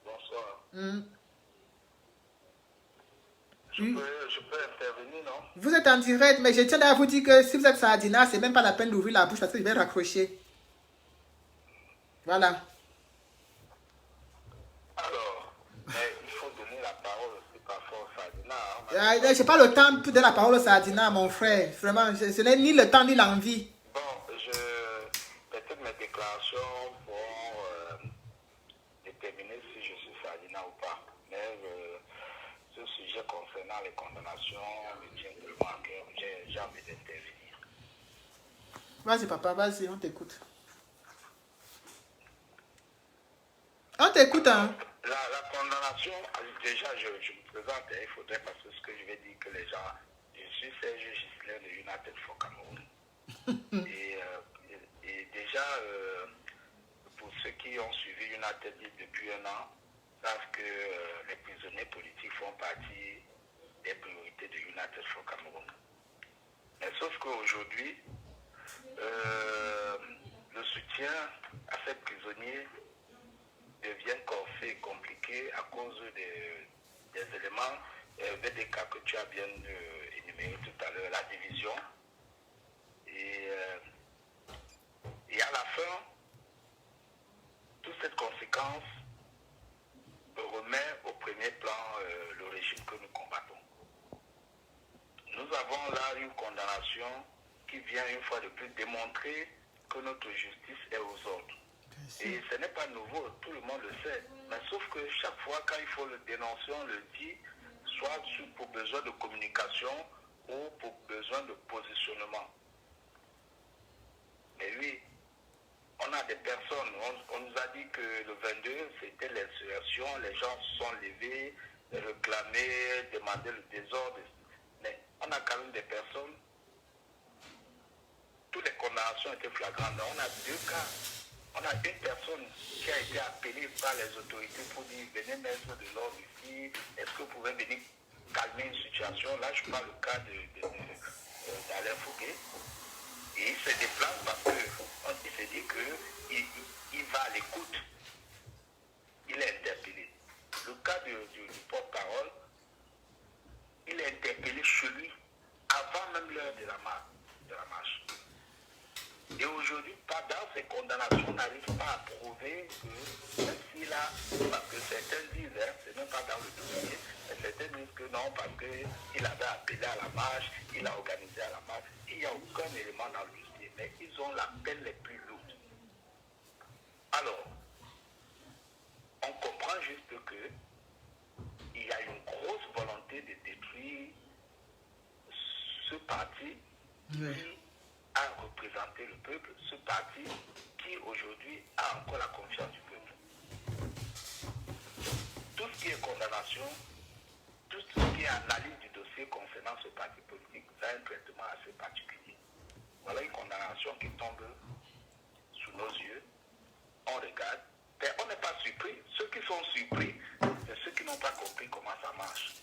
Bonsoir. Je peux intervenir, non? Vous êtes en direct, mais je tiens à vous dire que si vous êtes Sardina, c'est même pas la peine d'ouvrir la bouche parce que je vais raccrocher. Voilà. Alors, il faut donner la parole aussi parfois au Sardina. Je n'ai pas le temps de la parole au Sardina, mon frère. Vraiment, je n'ai ni le temps ni l'envie. Bon, peut-être mes déclarations vont déterminer si je suis Sardina ou pas. Mais ce sujet concernant les condamnations me tient tellement à cœur. J'ai envie d'intervenir. Vas-y, papa, vas-y, on t'écoute. On t'écoute, hein? La condamnation, déjà, je me présente, il faudrait, parce que ce que je vais dire que les gens, je suis Serge Gislain de United for Cameroun. et déjà, pour ceux qui ont suivi United depuis un an, savent que les prisonniers politiques font partie des priorités de United for Cameroun. Mais sauf qu'aujourd'hui, le soutien à ces prisonniers devient corsé et compliqué à cause des éléments, des cas que tu as bien énumérés tout à l'heure, la division. Et à la fin, toute cette conséquence remet au premier plan le régime que nous combattons. Nous avons là une condamnation qui vient une fois de plus démontrer que notre justice est aux ordres. Et ce n'est pas nouveau, tout le monde le sait. Mais sauf que chaque fois, quand il faut le dénoncer, on le dit, soit pour besoin de communication ou pour besoin de positionnement. Mais oui, on a des personnes, on nous a dit que le 22, c'était l'insurrection, les gens se sont levés, réclamaient, demandaient le désordre. Mais on a quand même des personnes, toutes les condamnations étaient flagrantes. On a 2 cas. On a une personne qui a été appelée par les autorités pour dire venez mettre de l'ordre ici, est-ce que vous pouvez venir calmer une situation. Là, je parle du cas d'Alain Fouquet. Et il se déplace parce qu'il se dit qu'il va à l'écoute. Il est interpellé. Le cas du porte-parole, il est interpellé chez lui avant même l'heure de la marche. Et aujourd'hui, dans ces condamnations, on n'arrive pas à prouver que, même s'il a, parce que certains disent, ce n'est pas dans le dossier, mais certains disent que non, parce qu'il avait appelé à la marche, il a organisé à la marche, il n'y a aucun élément dans le dossier, mais ils ont la peine les plus lourdes. Alors, on comprend juste qu'il y a une grosse volonté de détruire ce parti qui a représenté le peuple, ce parti qui aujourd'hui a encore la confiance du peuple. Tout ce qui est condamnation, tout ce qui est analyse du dossier concernant ce parti politique a un traitement assez particulier. Voilà une condamnation qui tombe sous nos yeux, on regarde, mais on n'est pas surpris. Ceux qui sont surpris, c'est ceux qui n'ont pas compris comment ça marche.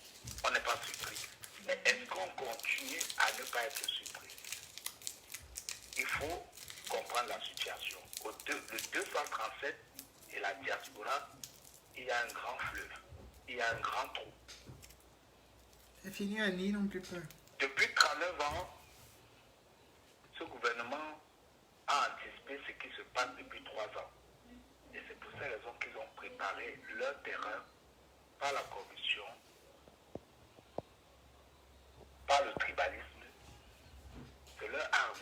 On n'est pas surpris. Mais est-ce qu'on continue à ne pas être surpris? Il faut comprendre la situation. Le 237 et la diaspora, il y a un grand fleuve, il y a un grand trou. C'est fini à Nîmes, non plus peur. Depuis 39 ans, ce gouvernement a anticipé ce qui se passe depuis 3 ans. Et c'est pour ces raisons qu'ils ont préparé leur terrain par la corruption, par le tribalisme. C'est leur arme.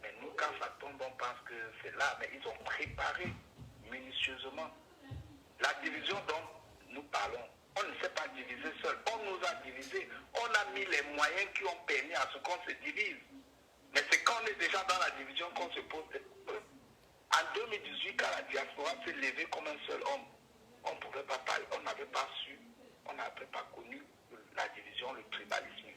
Mais nous, quand ça tombe, on pense que c'est là. Mais ils ont préparé minutieusement. La division dont nous parlons, on ne s'est pas divisé seul. On nous a divisés. On a mis les moyens qui ont permis à ce qu'on se divise. Mais c'est quand on est déjà dans la division qu'on se pose des problèmes. En 2018, quand la diaspora s'est levée comme un seul homme, on ne pouvait pas parler, on n'avait pas su, on n'avait pas connu la division, le tribalisme.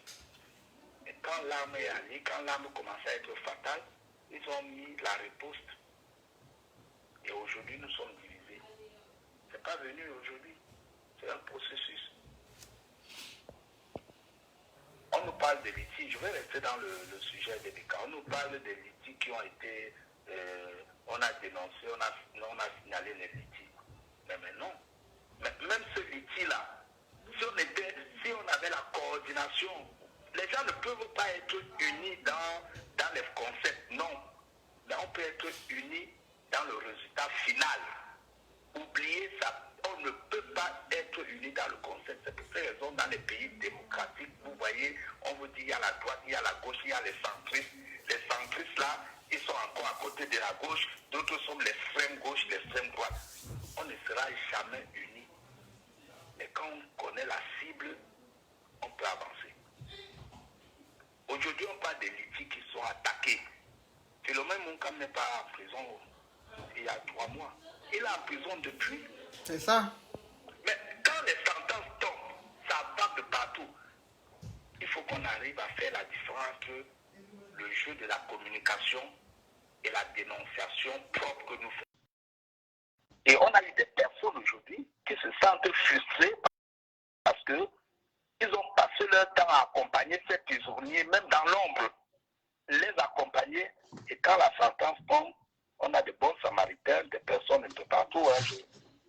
Et quand l'arme est allée, quand l'arme commençait à être fatale, ils ont mis la riposte. Et aujourd'hui, nous sommes divisés. Ce n'est pas venu aujourd'hui. C'est un processus. On nous parle des litiges. Je vais rester dans le sujet des cas. On nous parle des litiges qui ont été... on a dénoncé, on a signalé les litiges. Mais non. Mais même ce litige-là, si on avait la coordination, les gens ne peuvent pas être unis dans les concepts. Non. Mais on peut être unis dans le résultat final. Oubliez ça. On ne peut pas être unis dans le concept. C'est pour ces raisons, dans les pays démocratiques, vous voyez, on vous dit il y a la droite, il y a la gauche, il y a les centristes. Les centristes là, ils sont encore à côté de la gauche. D'autres sont l'extrême gauche, l'extrême droite. On ne sera jamais unis. Mais quand on connaît la cible, on peut avancer. Aujourd'hui, on parle des litiges qui sont attaqués. Philomène Mounkam n'est pas en prison il y a 3 mois. Il est en prison depuis C'est ça. Mais quand les sentences tombent, ça va de partout. Il faut qu'on arrive à faire la différence entre le jeu de la communication et la dénonciation propre que nous faisons. Et on a eu des personnes aujourd'hui qui se sentent frustrées parce qu'ils ont passé leur temps à accompagner ces prisonniers, même dans l'ombre, les accompagner. Et quand la sentence tombe, on a de bons samaritains, des personnes un peu partout.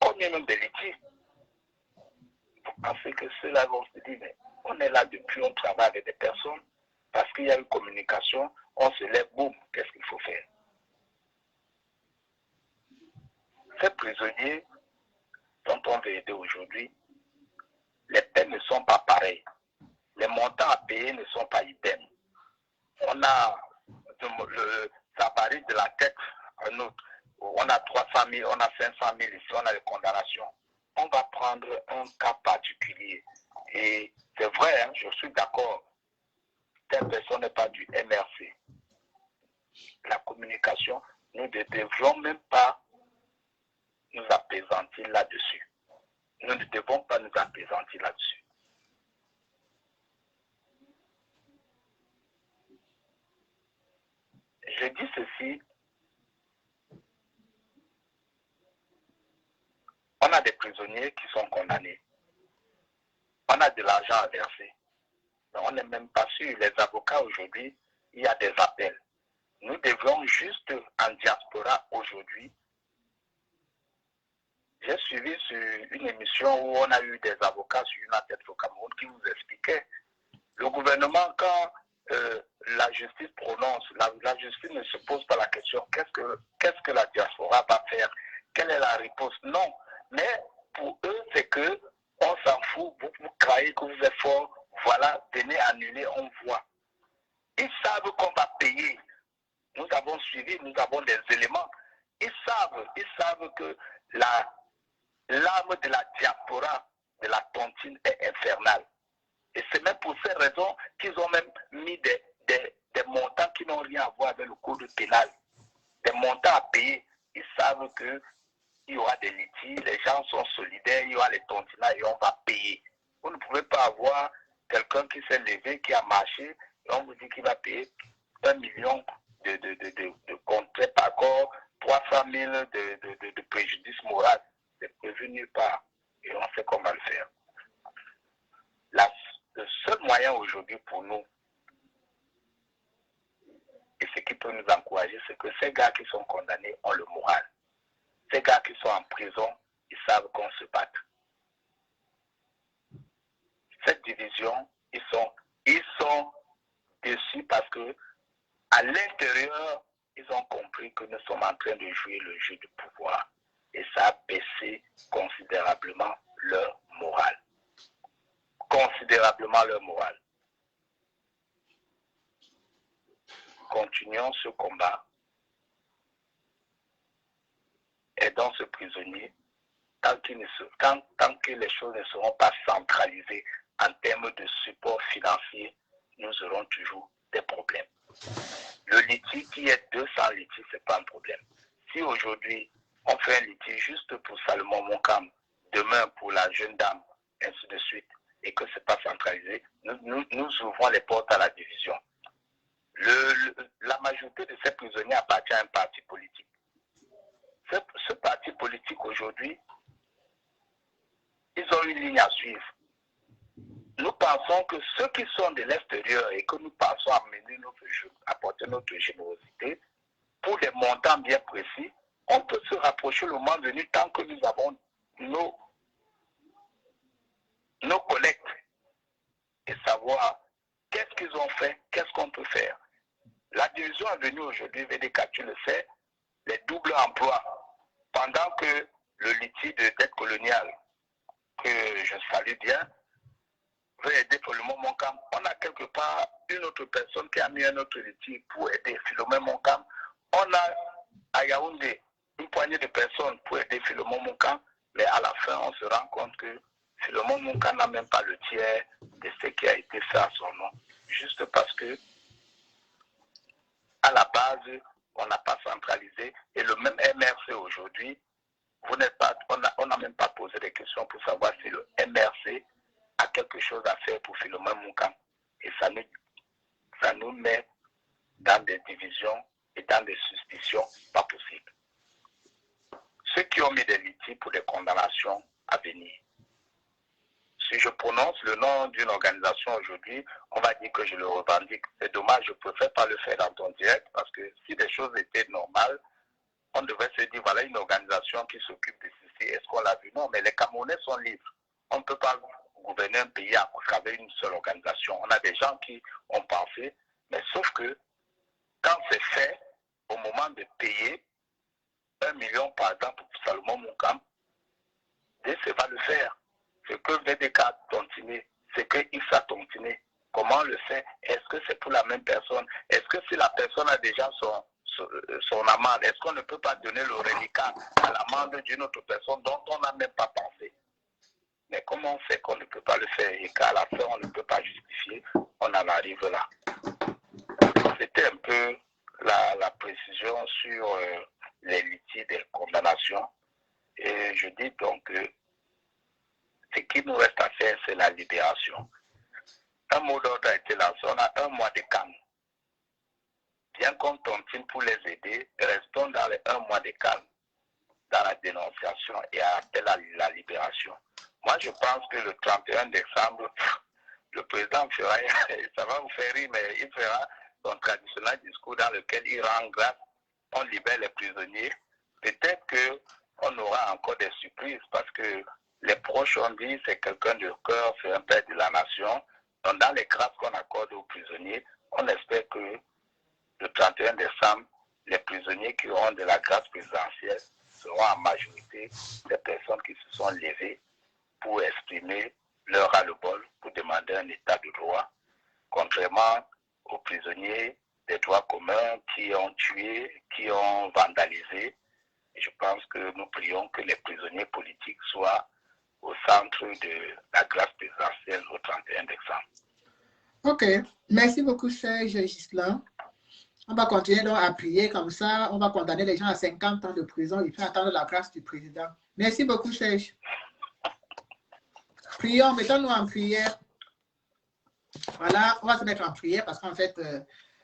On est même des litiges. Vous pensez que ceux-là vont se dire, mais on est là depuis, on travaille avec des personnes, parce qu'il y a une communication, on se lève, boum, qu'est-ce qu'il faut faire? Ces prisonniers dont on veut aider aujourd'hui, les peines ne sont pas pareilles. Les montants à payer ne sont pas idem. On a, ça varie de la tête à un autre. On a 300 000, on a 500 000 ici, on a les condamnations. On va prendre un cas particulier. Et c'est vrai, hein, je suis d'accord, telle personne n'est pas du MRC. La communication, nous ne devrions même pas nous apaisantir là-dessus. Nous ne devons pas nous apaisantir là-dessus. Je dis ceci, on a des prisonniers qui sont condamnés. On a de l'argent à verser. Mais on n'est même pas sûr. Les avocats aujourd'hui, il y a des appels. Nous devons juste en diaspora aujourd'hui. J'ai suivi sur une émission où on a eu des avocats sur une tête au Cameroun qui vous expliquaient le gouvernement, quand la justice prononce, la justice ne se pose pas la question qu'est-ce que la diaspora va faire, quelle est la réponse. Non, mais pour eux, c'est que on s'en fout, vous croyez que vous êtes fort, voilà, venez annuler, on voit. Ils savent qu'on va payer. Nous avons suivi, nous avons des éléments. Ils savent que l'âme de la diaspora, de la tontine est infernale. Et c'est même pour ces raisons qu'ils ont même mis des montants qui n'ont rien à voir avec le code pénal. Des montants à payer. Ils savent qu'il y aura des litiges, les gens sont solidaires, il y aura les tontinats et on va payer. Vous ne pouvez pas avoir quelqu'un qui s'est levé, qui a marché, et on vous dit qu'il va payer 1 million de contrats par corps, 300 000 de préjudice moral. C'est prévu nulle part. Et on sait comment le faire. Le seul moyen aujourd'hui pour nous, et ce qui peut nous encourager, c'est que ces gars qui sont condamnés ont le moral. Ces gars qui sont en prison, ils savent qu'on se bat. Cette division, ils sont déçus parce que à l'intérieur, ils ont compris que nous sommes en train de jouer le jeu du pouvoir. Et ça a baissé considérablement leur morale. Considérablement leur morale. Continuons ce combat. Aidons ce prisonnier tant que les choses ne seront pas centralisées en termes de support financier, nous aurons toujours des problèmes. Le litige qui est 200 litiges, ce n'est pas un problème. Si aujourd'hui, on fait un litige juste pour Salomon Monkam, demain pour la jeune dame, ainsi de suite, et que ce n'est pas centralisé, nous ouvrons les portes à la division. La majorité de ces prisonniers appartient à un parti politique. Ce parti politique aujourd'hui, ils ont une ligne à suivre. Nous pensons que ceux qui sont de l'extérieur et que nous pensons apporter notre générosité, pour des montants bien précis, on peut se rapprocher le moment venu tant que nous avons nos collectes et savoir qu'est-ce qu'ils ont fait, qu'est-ce qu'on peut faire. La division est venue aujourd'hui, VDK, tu le sais, les doubles emplois. Pendant que le litige de dette coloniale, que je salue bien, veut aider pour le moment Monkam, on a quelque part une autre personne qui a mis un autre litige pour aider Philomène Monkam. On a à Yaoundé une poignée de personnes pour aider Philomène Monkam, mais à la fin, on se rend compte que Philomène Monkam n'a même pas le tiers de ce qui a été fait à son nom. Juste parce que, à la base, on n'a pas centralisé. Et le même MRC aujourd'hui on n'a même pas posé des questions pour savoir si le MRC a quelque chose à faire pour Philomène Mounkam. Et ça nous met dans des divisions et dans des suspicions pas possibles. Ceux qui ont mis des litiges pour des condamnations à venir. Si je prononce le nom d'une organisation aujourd'hui, on va dire que je le revendique. C'est dommage, je ne préfère pas le faire dans ton direct parce que si les choses étaient normales, on devrait se dire, voilà une organisation qui s'occupe de ceci. Est-ce qu'on l'a vu? Non, mais les Camerounais sont libres. On ne peut pas gouverner un pays à travers une seule organisation. On a des gens qui ont pensé, mais sauf que quand c'est fait, au moment de payer 1 million par exemple pour Salomon Mounkam, DC va le faire. Ce que VDK a tontiné, c'est que Issa a tontiné. Comment le fait? Est-ce que c'est pour la même personne? Est-ce que si la personne a déjà son amende, est-ce qu'on ne peut pas donner le reliquat à l'amende d'une autre personne dont on n'a même pas pensé? Mais comment on fait qu'on ne peut pas le faire et qu'à la fin on ne peut pas justifier? On en arrive là. C'était un peu la précision sur les litiges des condamnations. Et je dis donc que ce qui nous reste à faire, c'est la libération. Un mot d'ordre a été lancé, on a 1 mois de calme. Bien qu'on tontine pour les aider, restons dans les 1 mois de calme, dans la dénonciation et appel à la libération. Moi, je pense que le 31 décembre, le président fera, ça va vous faire rire, mais il fera son traditionnel discours dans lequel il rend grâce, on libère les prisonniers. Peut-être qu'on aura encore des surprises parce que les proches ont dit c'est quelqu'un de cœur, c'est un père de la nation. Donc, dans les grâces qu'on accorde aux prisonniers, on espère que le 31 décembre, les prisonniers qui auront de la grâce présidentielle seront en majorité des personnes qui se sont levées pour exprimer leur ras-le-bol, pour demander un état de droit, contrairement aux prisonniers des droits communs qui ont tué, qui ont vandalisé. Et je pense que nous prions que les prisonniers politiques soient au centre de la grâce présidentielle au 31 décembre. Ok, merci beaucoup Serge Gislain. On va continuer donc à prier comme ça. On va condamner les gens à 50 ans de prison et puis attendre la grâce du président. Merci beaucoup Serge. Prions, mettons-nous en prière. Voilà, on va se mettre en prière parce qu'en fait,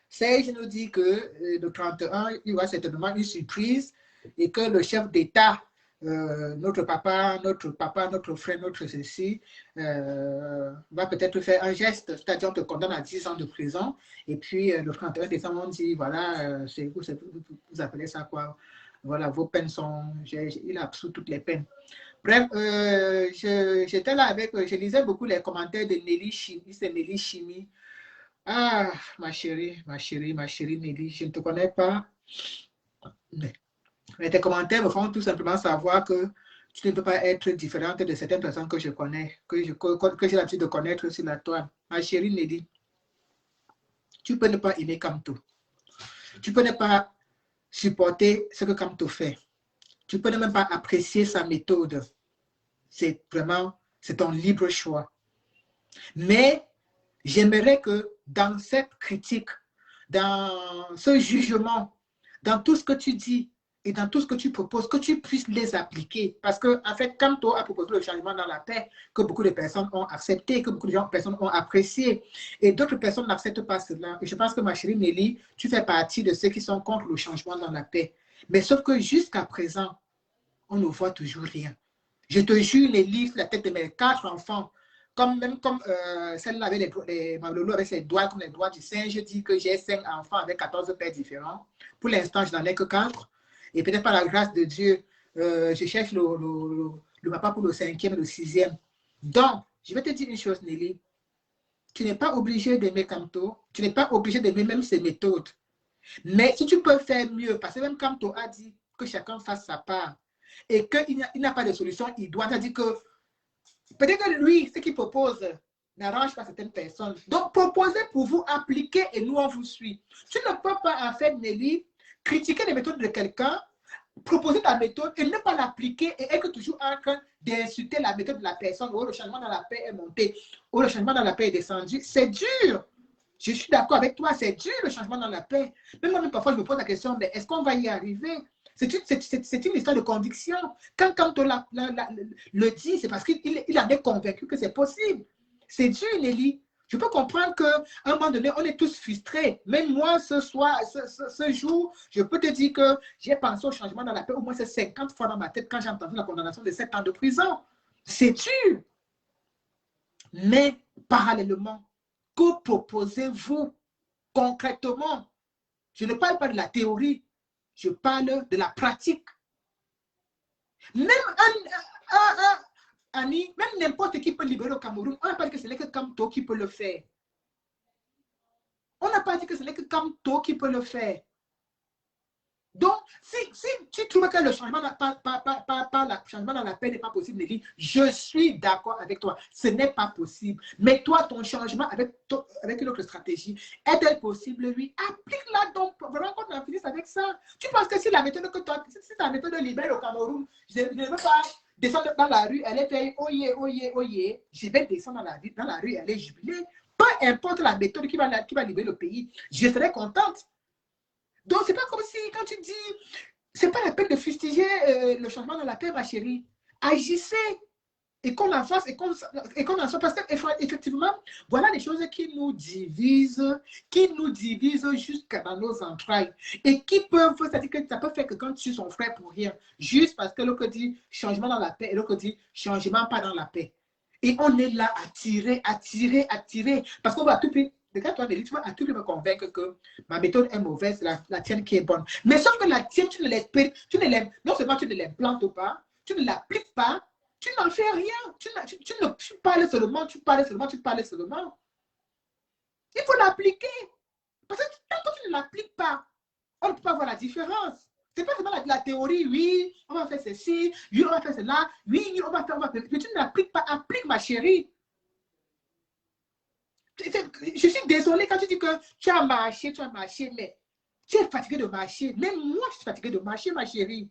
Serge nous dit que le 31, il y aura certainement une surprise et que le chef d'État, notre papa, notre frère, notre ceci, va peut-être faire un geste, c'est-à-dire on te condamne à 10 ans de prison et puis le 31 décembre, on dit, voilà, vous appelez ça quoi? Voilà, vos peines sont, il absout toutes les peines. Bref, j'étais là avec, je lisais beaucoup les commentaires de Nelly Chimie, c'est Nelly Chimie. Ah, ma chérie Nelly, je ne te connais pas. Mais tes commentaires me font tout simplement savoir que tu ne peux pas être différente de certaines personnes que je connais, que j'ai l'habitude de connaître sur la toile. Ma chérie Nelly, tu peux ne pas aimer Kamto. Tu peux ne pas supporter ce que Kamto fait. Tu peux ne même pas apprécier sa méthode. C'est vraiment, c'est ton libre choix. Mais j'aimerais que dans cette critique, dans ce jugement, dans tout ce que tu dis et dans tout ce que tu proposes, que tu puisses les appliquer. Parce que, en fait, Kamto a proposé le changement dans la paix, que beaucoup de personnes ont accepté, que beaucoup de personnes ont apprécié, et d'autres personnes n'acceptent pas cela. Et je pense que ma chérie Nelly, tu fais partie de ceux qui sont contre le changement dans la paix. Mais sauf que jusqu'à présent, on ne voit toujours rien. Je te jure, Nelly, la tête de mes 4 enfants, même comme celle-là avec Malolo avec ses doigts comme les doigts du singe, je dis que j'ai 5 enfants avec 14 pères différents. Pour l'instant, je n'en ai que 4. Et peut-être par la grâce de Dieu, je cherche le papa pour le 5e et le 6e. Donc, je vais te dire une chose, Nelly. Tu n'es pas obligé d'aimer Kamto. Tu n'es pas obligé d'aimer même ses méthodes. Mais si tu peux faire mieux, parce que même Kamto a dit que chacun fasse sa part et qu'il n'a pas de solution, il doit dire que peut-être que lui, ce qu'il propose n'arrange pas certaines personnes. Donc, proposez pour vous appliquer et nous, on vous suit. Tu ne peux pas, en fait, Nelly, critiquer les méthodes de quelqu'un, proposer ta méthode et ne pas l'appliquer et être toujours en train d'insulter la méthode de la personne. Oh, le changement dans la paix est monté. Oh, le changement dans la paix est descendu. C'est dur. Je suis d'accord avec toi, c'est dur le changement dans la paix. Même moi, parfois, je me pose la question, mais est-ce qu'on va y arriver? C'est une histoire de conviction. Quand le dit, c'est parce qu'il en est convaincu que c'est possible. C'est dur, Nelly. Je peux comprendre qu'à un moment donné, on est tous frustrés. Même moi, ce jour, je peux te dire que j'ai pensé au changement dans la paix au moins 50 fois dans ma tête quand j'ai entendu la condamnation de 7 ans de prison. C'est dur. Mais parallèlement, que proposez-vous concrètement? Je ne parle pas de la théorie, je parle de la pratique. Même Annie, même n'importe qui peut libérer au Cameroun. On n'a pas dit que ce n'est que Kamto qui peut le faire. On n'a pas dit que ce n'est que Kamto qui peut le faire. Donc, si tu trouves que le changement, changement dans la paix n'est pas possible, Nelly, je suis d'accord avec toi. Ce n'est pas possible. Mais toi, ton changement avec une autre stratégie, est-elle possible, oui? Applique-la donc. Vraiment qu'on en finisse avec ça. Tu penses que si la méthode que toi, si la méthode libère au Cameroun, je ne veux pas descendre dans la rue, elle est fait oye, oye, oye. Je vais descendre dans la rue, elle est jubilée. Peu importe la méthode qui va libérer le pays, je serai contente. Donc, c'est pas comme si, quand tu dis, c'est pas la peine de fustiger le changement de la paix, ma chérie. Agissez et qu'on en fasse et qu'on en soit. Parce qu'effectivement, voilà les choses qui nous divisent jusqu'à dans nos entrailles. Et qui peuvent, c'est-à-dire que ça peut faire que quand tu es son frère pour rien, juste parce que l'autre dit changement dans la paix et l'autre dit changement pas dans la paix. Et on est là à tirer, parce qu'on va tout plus. Regarde toi, Nelly, tu vas à tout me convaincre que ma méthode est mauvaise, la tienne qui est bonne. Mais sauf que la tienne, tu ne l'aimes, non seulement tu ne l'implantes pas, tu ne l'appliques pas, tu n'en fais rien. Tu parles seulement. Il faut l'appliquer. Parce que tant que tu ne l'appliques pas, on ne peut pas voir la différence. C'est pas seulement la théorie, oui, on va faire ceci, oui, on va faire cela, oui, on va faire. Mais tu ne l'appliques pas, applique, ma chérie. Je suis désolée quand tu dis que tu as marché, mais tu es fatigué de marcher. Même moi, je suis fatiguée de marcher, ma chérie.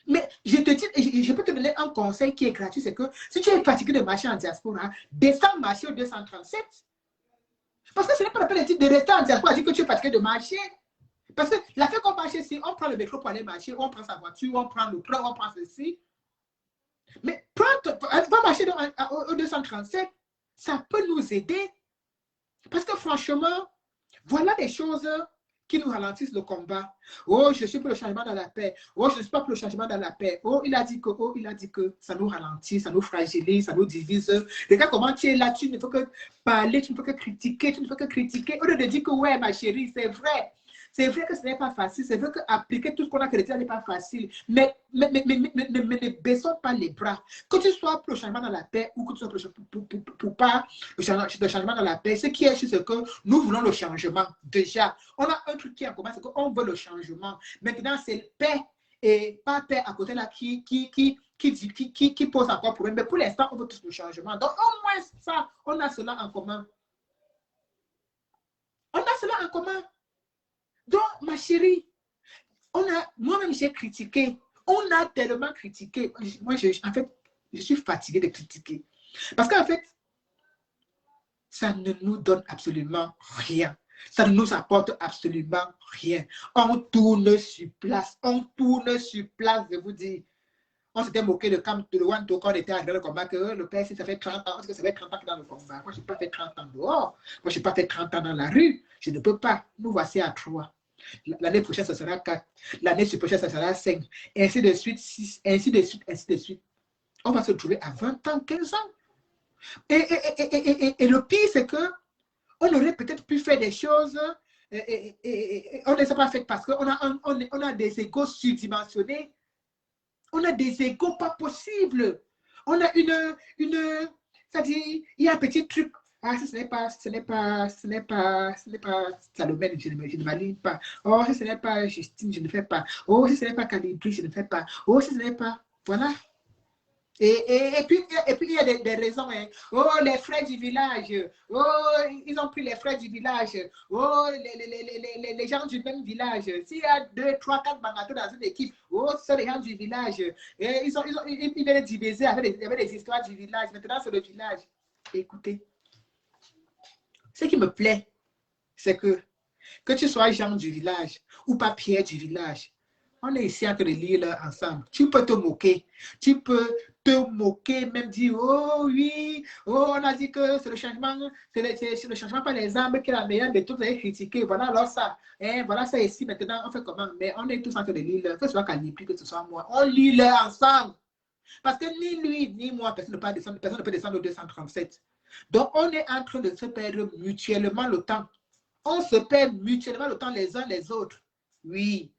Mais je te dis, je peux te donner un conseil qui est gratuit, c'est que si tu es fatigué de marcher en diaspora, descends marcher au 237. Parce que ce n'est pas la peine de rester en diaspora et dire que tu es fatigué de marcher. Parce que la fait qu'on marche ici, on prend le métro pour aller marcher, on prend sa voiture, on prend le train, on prend ceci. Mais va marcher au 237. Ça peut nous aider. Parce que franchement, voilà des choses qui nous ralentissent le combat. Oh, je suis pour le changement dans la paix. Oh, je ne suis pas pour le changement dans la paix. Oh, il a dit que ça nous ralentit, ça nous fragilise, ça nous divise. Regarde comment tu es là, tu ne peux que parler, tu ne peux que critiquer, Au lieu de dire que ouais, ma chérie, c'est vrai. C'est vrai que ce n'est pas facile. C'est vrai qu'appliquer tout ce qu'on a créé n'est pas facile. Mais ne baissons pas les bras. Que tu sois pour le changement dans la paix ou que tu sois pour pas le changement dans la paix, ce qui est sûr, c'est que nous voulons le changement. Déjà, on a un truc qui est en commun, c'est qu'on veut le changement. Maintenant, c'est paix et pas paix à côté là qui pose encore problème. Mais pour l'instant, on veut tous le changement. Donc, au moins ça, on a cela en commun. Donc, ma chérie, moi-même j'ai critiqué. On a tellement critiqué. Moi, en fait, je suis fatiguée de critiquer. Parce qu'en fait, ça ne nous donne absolument rien. Ça ne nous apporte absolument rien. On tourne sur place, je vous dis. On s'était moqué de Wanto quand on était arrivé dans le combat, que le père, ça fait 30 ans, parce que ça fait 30 ans qu'il est dans le combat. Moi, je n'ai pas fait 30 ans dehors. Moi, je n'ai pas fait 30 ans dans la rue. Je ne peux pas. Nous voici à 3. L'année prochaine, ça sera 4. L'année prochaine, ça sera 5. Et ainsi de suite, 6. Ainsi de suite. On va se trouver à 20 ans, 15 ans. Et le pire, c'est que on aurait peut-être pu faire des choses et on ne les a pas faites parce qu'on a des égos surdimensionnés. On a des égos pas possibles. On a c'est-à-dire, il y a un petit truc. Ah, ce n'est pas Salomé, je ne m'aligne pas. Oh, ce n'est pas Justine, je ne fais pas. Oh, ce n'est pas Calibri, je ne fais pas. Oh, ce n'est pas. Voilà. Et puis, il y a des raisons. Hein. Oh, les frères du village. Oh, ils ont pris les frères du village. Oh, les gens du même village. S'il y a 2, 3, 4 bangatos dans une équipe, oh, ce sont les gens du village. Et ils viennent diviser avec des histoires du village. Maintenant, c'est le village. Écoutez, ce qui me plaît, c'est que tu sois Jean du village ou pas Pierre du village, On est ici en train de lire ensemble. Tu peux te moquer. Tu peux te moquer, même dire, oh oui, oh, on a dit que c'est le changement, c'est le changement par les armes qui est la meilleure méthode, vous avez critiqué. Voilà alors ça. Hein, voilà ça ici, maintenant, on fait comment? Mais on est tous en train de lire, que ce soit Kalipi, que ce soit moi. On lit ensemble. Parce que ni lui, ni moi, personne ne peut descendre au 237. Donc, on est en train de se perdre mutuellement le temps. On se perd mutuellement le temps les uns les autres. Oui.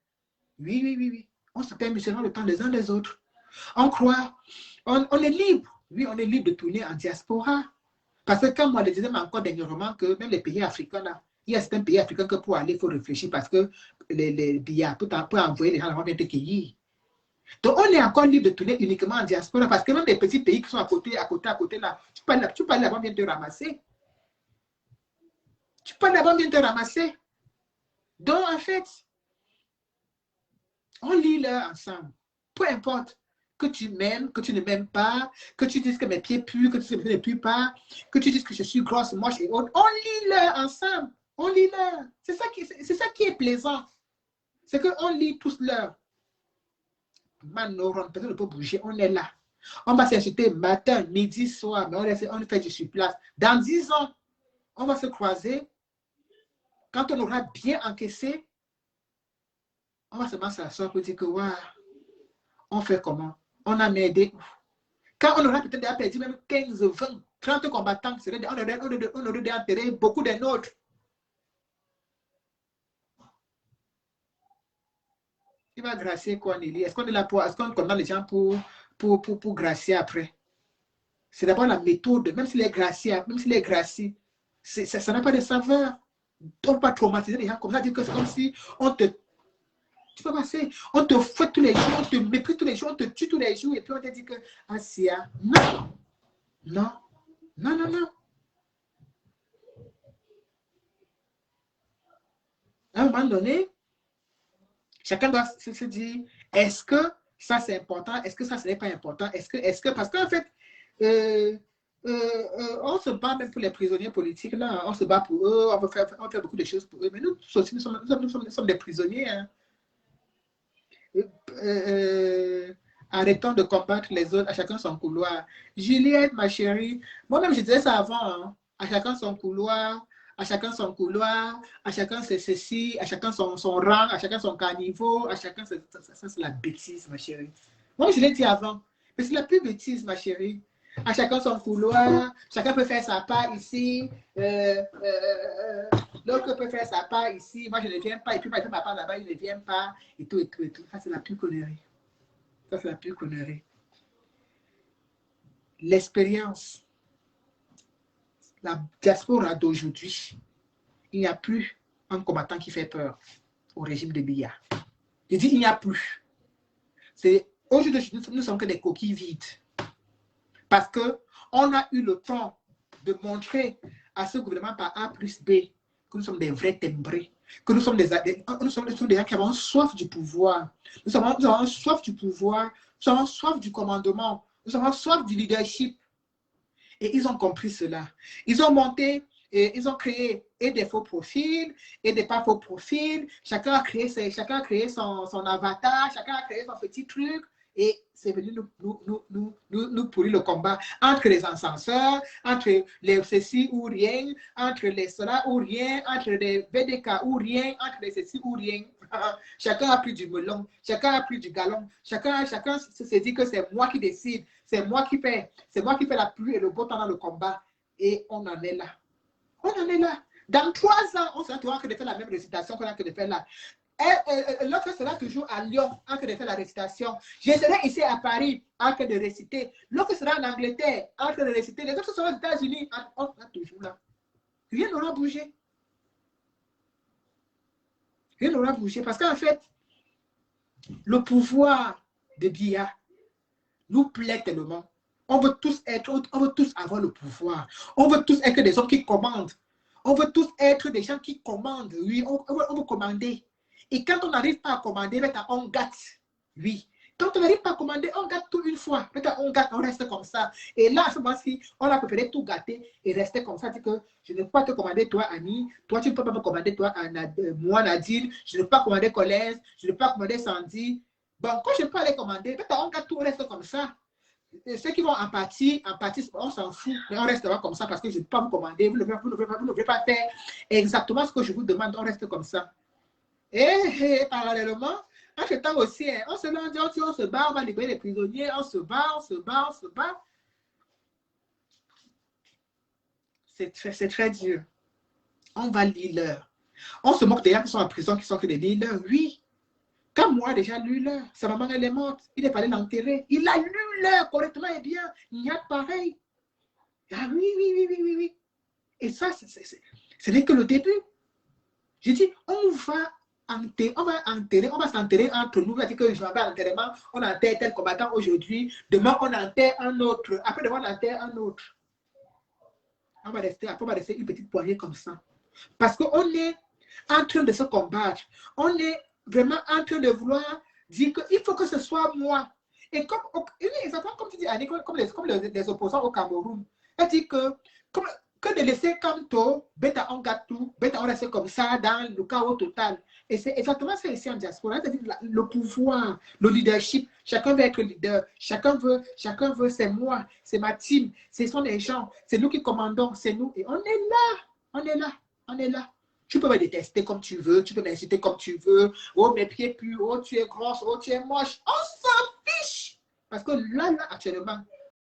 Oui. On se perd mutuellement le temps les uns les autres. On croit, on est libre. Oui, on est libre de tourner en diaspora. Parce que comme moi, je disais encore dernièrement que même les pays africains, là, il y a certains pays africains que pour aller, il faut réfléchir parce que les billets, pour envoyer les gens là-bas, viennent te cueillir. Donc, on est encore libre de tourner uniquement en diaspora parce que même les petits pays qui sont à côté là, tu peux aller là-bas, viens te ramasser. Tu peux aller là-bas, viens te ramasser. Donc, en fait, on lit là ensemble. Peu importe que tu m'aimes, que tu ne m'aimes pas, que tu dises que mes pieds puent, que tu dises que mes pieds ne puent pas, que tu dises que je suis grosse, moche et autres. On lit là ensemble. On lit là. C'est ça qui est plaisant. C'est qu'on lit tous là. Maintenant, personne ne peut bouger. On est là. On va s'insulter matin, midi, soir, mais on fait du surplace. Dans 10 ans, on va se croiser. Quand on aura bien encaissé, on va seulement s'asseoir pour dire que, ouais, on fait comment? On a aidé. Quand on aura peut-être déjà perdu même 15, 20, 30 combattants, on aurait enterré beaucoup des nôtres. Il va gracier quoi, Nelly? Est-ce qu'on est là pour, est-ce qu'on condamne les gens pour gracier après? C'est d'abord la méthode, même s'il est gracié, ça n'a pas de saveur. On ne peut pas traumatiser les gens comme ça, dire que c'est comme si on te... Tu peux passer, on te fouette tous les jours, on te méprise tous les jours, on te tue tous les jours, et puis on te dit que, ah, c'est non. À un moment donné, chacun doit se dire, est-ce que ça c'est important, est-ce que ça ce n'est pas important, est-ce que, parce qu'en fait, on se bat même pour les prisonniers politiques, là, on se bat pour eux, on fait beaucoup de choses pour eux, mais nous aussi, nous sommes des prisonniers, hein. Arrêtons de combattre les autres, à chacun son couloir. Juliette, ma chérie, moi-même je disais ça avant, hein. À chacun son couloir, à chacun son couloir, à chacun c'est ceci, à chacun son rang, à chacun son caniveau, à chacun ça c'est la bêtise, ma chérie. Moi je l'ai dit avant, mais c'est la plus bêtise, ma chérie. À chacun son couloir, chacun peut faire sa part ici, l'autre peut faire sa part ici, moi je ne viens pas, et puis ma part là-bas, il ne vient pas, et tout. Ça, c'est la plus connerie. L'expérience, la diaspora d'aujourd'hui, il n'y a plus un combattant qui fait peur au régime de Biya. Je dis, il n'y a plus. Aujourd'hui, nous ne sommes que des coquilles vides. Parce qu'on a eu le temps de montrer à ce gouvernement par A plus B que nous sommes des vrais timbrés, que nous sommes des gens qui avons soif du pouvoir. Nous avons soif du pouvoir, nous avons soif du commandement, nous avons soif du leadership. Et ils ont compris cela. Ils ont monté, et ils ont créé et des faux profils, et des pas faux profils. Chacun a créé son avatar, chacun a créé son petit truc. Et c'est venu nous pourrir le combat entre les encenseurs, entre les ceci ou rien, entre les cela ou rien, entre les VDK ou rien, entre les ceci ou rien. Chacun a pris du melon, chacun a pris du galon, chacun se dit que c'est moi qui décide, c'est moi qui fais la pluie et le beau temps dans le combat. Et on en est là. Dans 3 ans, on sera toujours en train de faire la même récitation qu'on a en train de faire là. L'autre sera toujours à Lyon en train de faire la récitation. Je serai ici à Paris en train de réciter. L'autre sera en Angleterre en train de réciter. Les autres seront aux États-Unis. On sera toujours là. Rien n'aura bougé. Parce qu'en fait, le pouvoir de Biya nous plaît tellement. On veut tous avoir le pouvoir. On veut tous être des hommes qui commandent. On veut tous être des gens qui commandent. Oui, on veut commander. Et quand on n'arrive pas à commander, on gâte. Oui. Quand on n'arrive pas à commander, on gâte tout une fois. Peut-être on gâte, on reste comme ça. Et là, à ce moment-ci, on a préféré tout gâter et rester comme ça. C'est que je ne peux pas te commander toi, Annie. Toi, tu ne peux pas me commander toi, moi, Nadine. Je ne peux pas commander Colette. Je ne peux pas commander Sandy. Bon, quand je ne peux pas les commander, peut-être on gâte tout, on reste comme ça. Et ceux qui vont en partie, on s'en fout. Mais on restera comme ça parce que je ne peux pas vous commander. Vous ne pouvez pas faire exactement ce que je vous demande. On reste comme ça. Et parallèlement, en ce temps aussi, on se lance, on se bat, on va libérer les prisonniers, on se bat. C'est très dur. On va lire l'heure. On se moque des gens qui sont en prison, qui sont que des leaders. Oui. Quand moi, déjà lu l'heure, sa maman, elle est morte. Il est allé l'enterrer. Il a lu l'heure correctement et bien. Il y a pareil. Ah oui. Et ça, ce n'est que le début. J'ai dit, on va s'enterrer entre nous. On va dire que je vais à l'enterrement, on enterre tel combattant aujourd'hui. Demain, on enterre un autre. Après, demain, on enterre un autre. On va rester une petite poignée comme ça. Parce qu'on est en train de se combattre. On est vraiment en train de vouloir dire qu'il faut que ce soit moi. Et comme tu dis, Annie, comme les opposants au Cameroun, elle dit que de laisser comme toi, bêta on gâte tout, bêta on reste comme ça dans le chaos total. Et c'est exactement ça ici en diaspora, c'est-à-dire le pouvoir, le leadership. Chacun veut être leader, chacun veut, c'est moi, c'est ma team, ce sont les gens, c'est nous qui commandons, c'est nous. Et on est là. Tu peux me détester comme tu veux, tu peux m'insulter comme tu veux. Oh, mes pieds puent, oh, tu es grosse, oh, tu es moche. On s'en fiche. Parce que là, actuellement,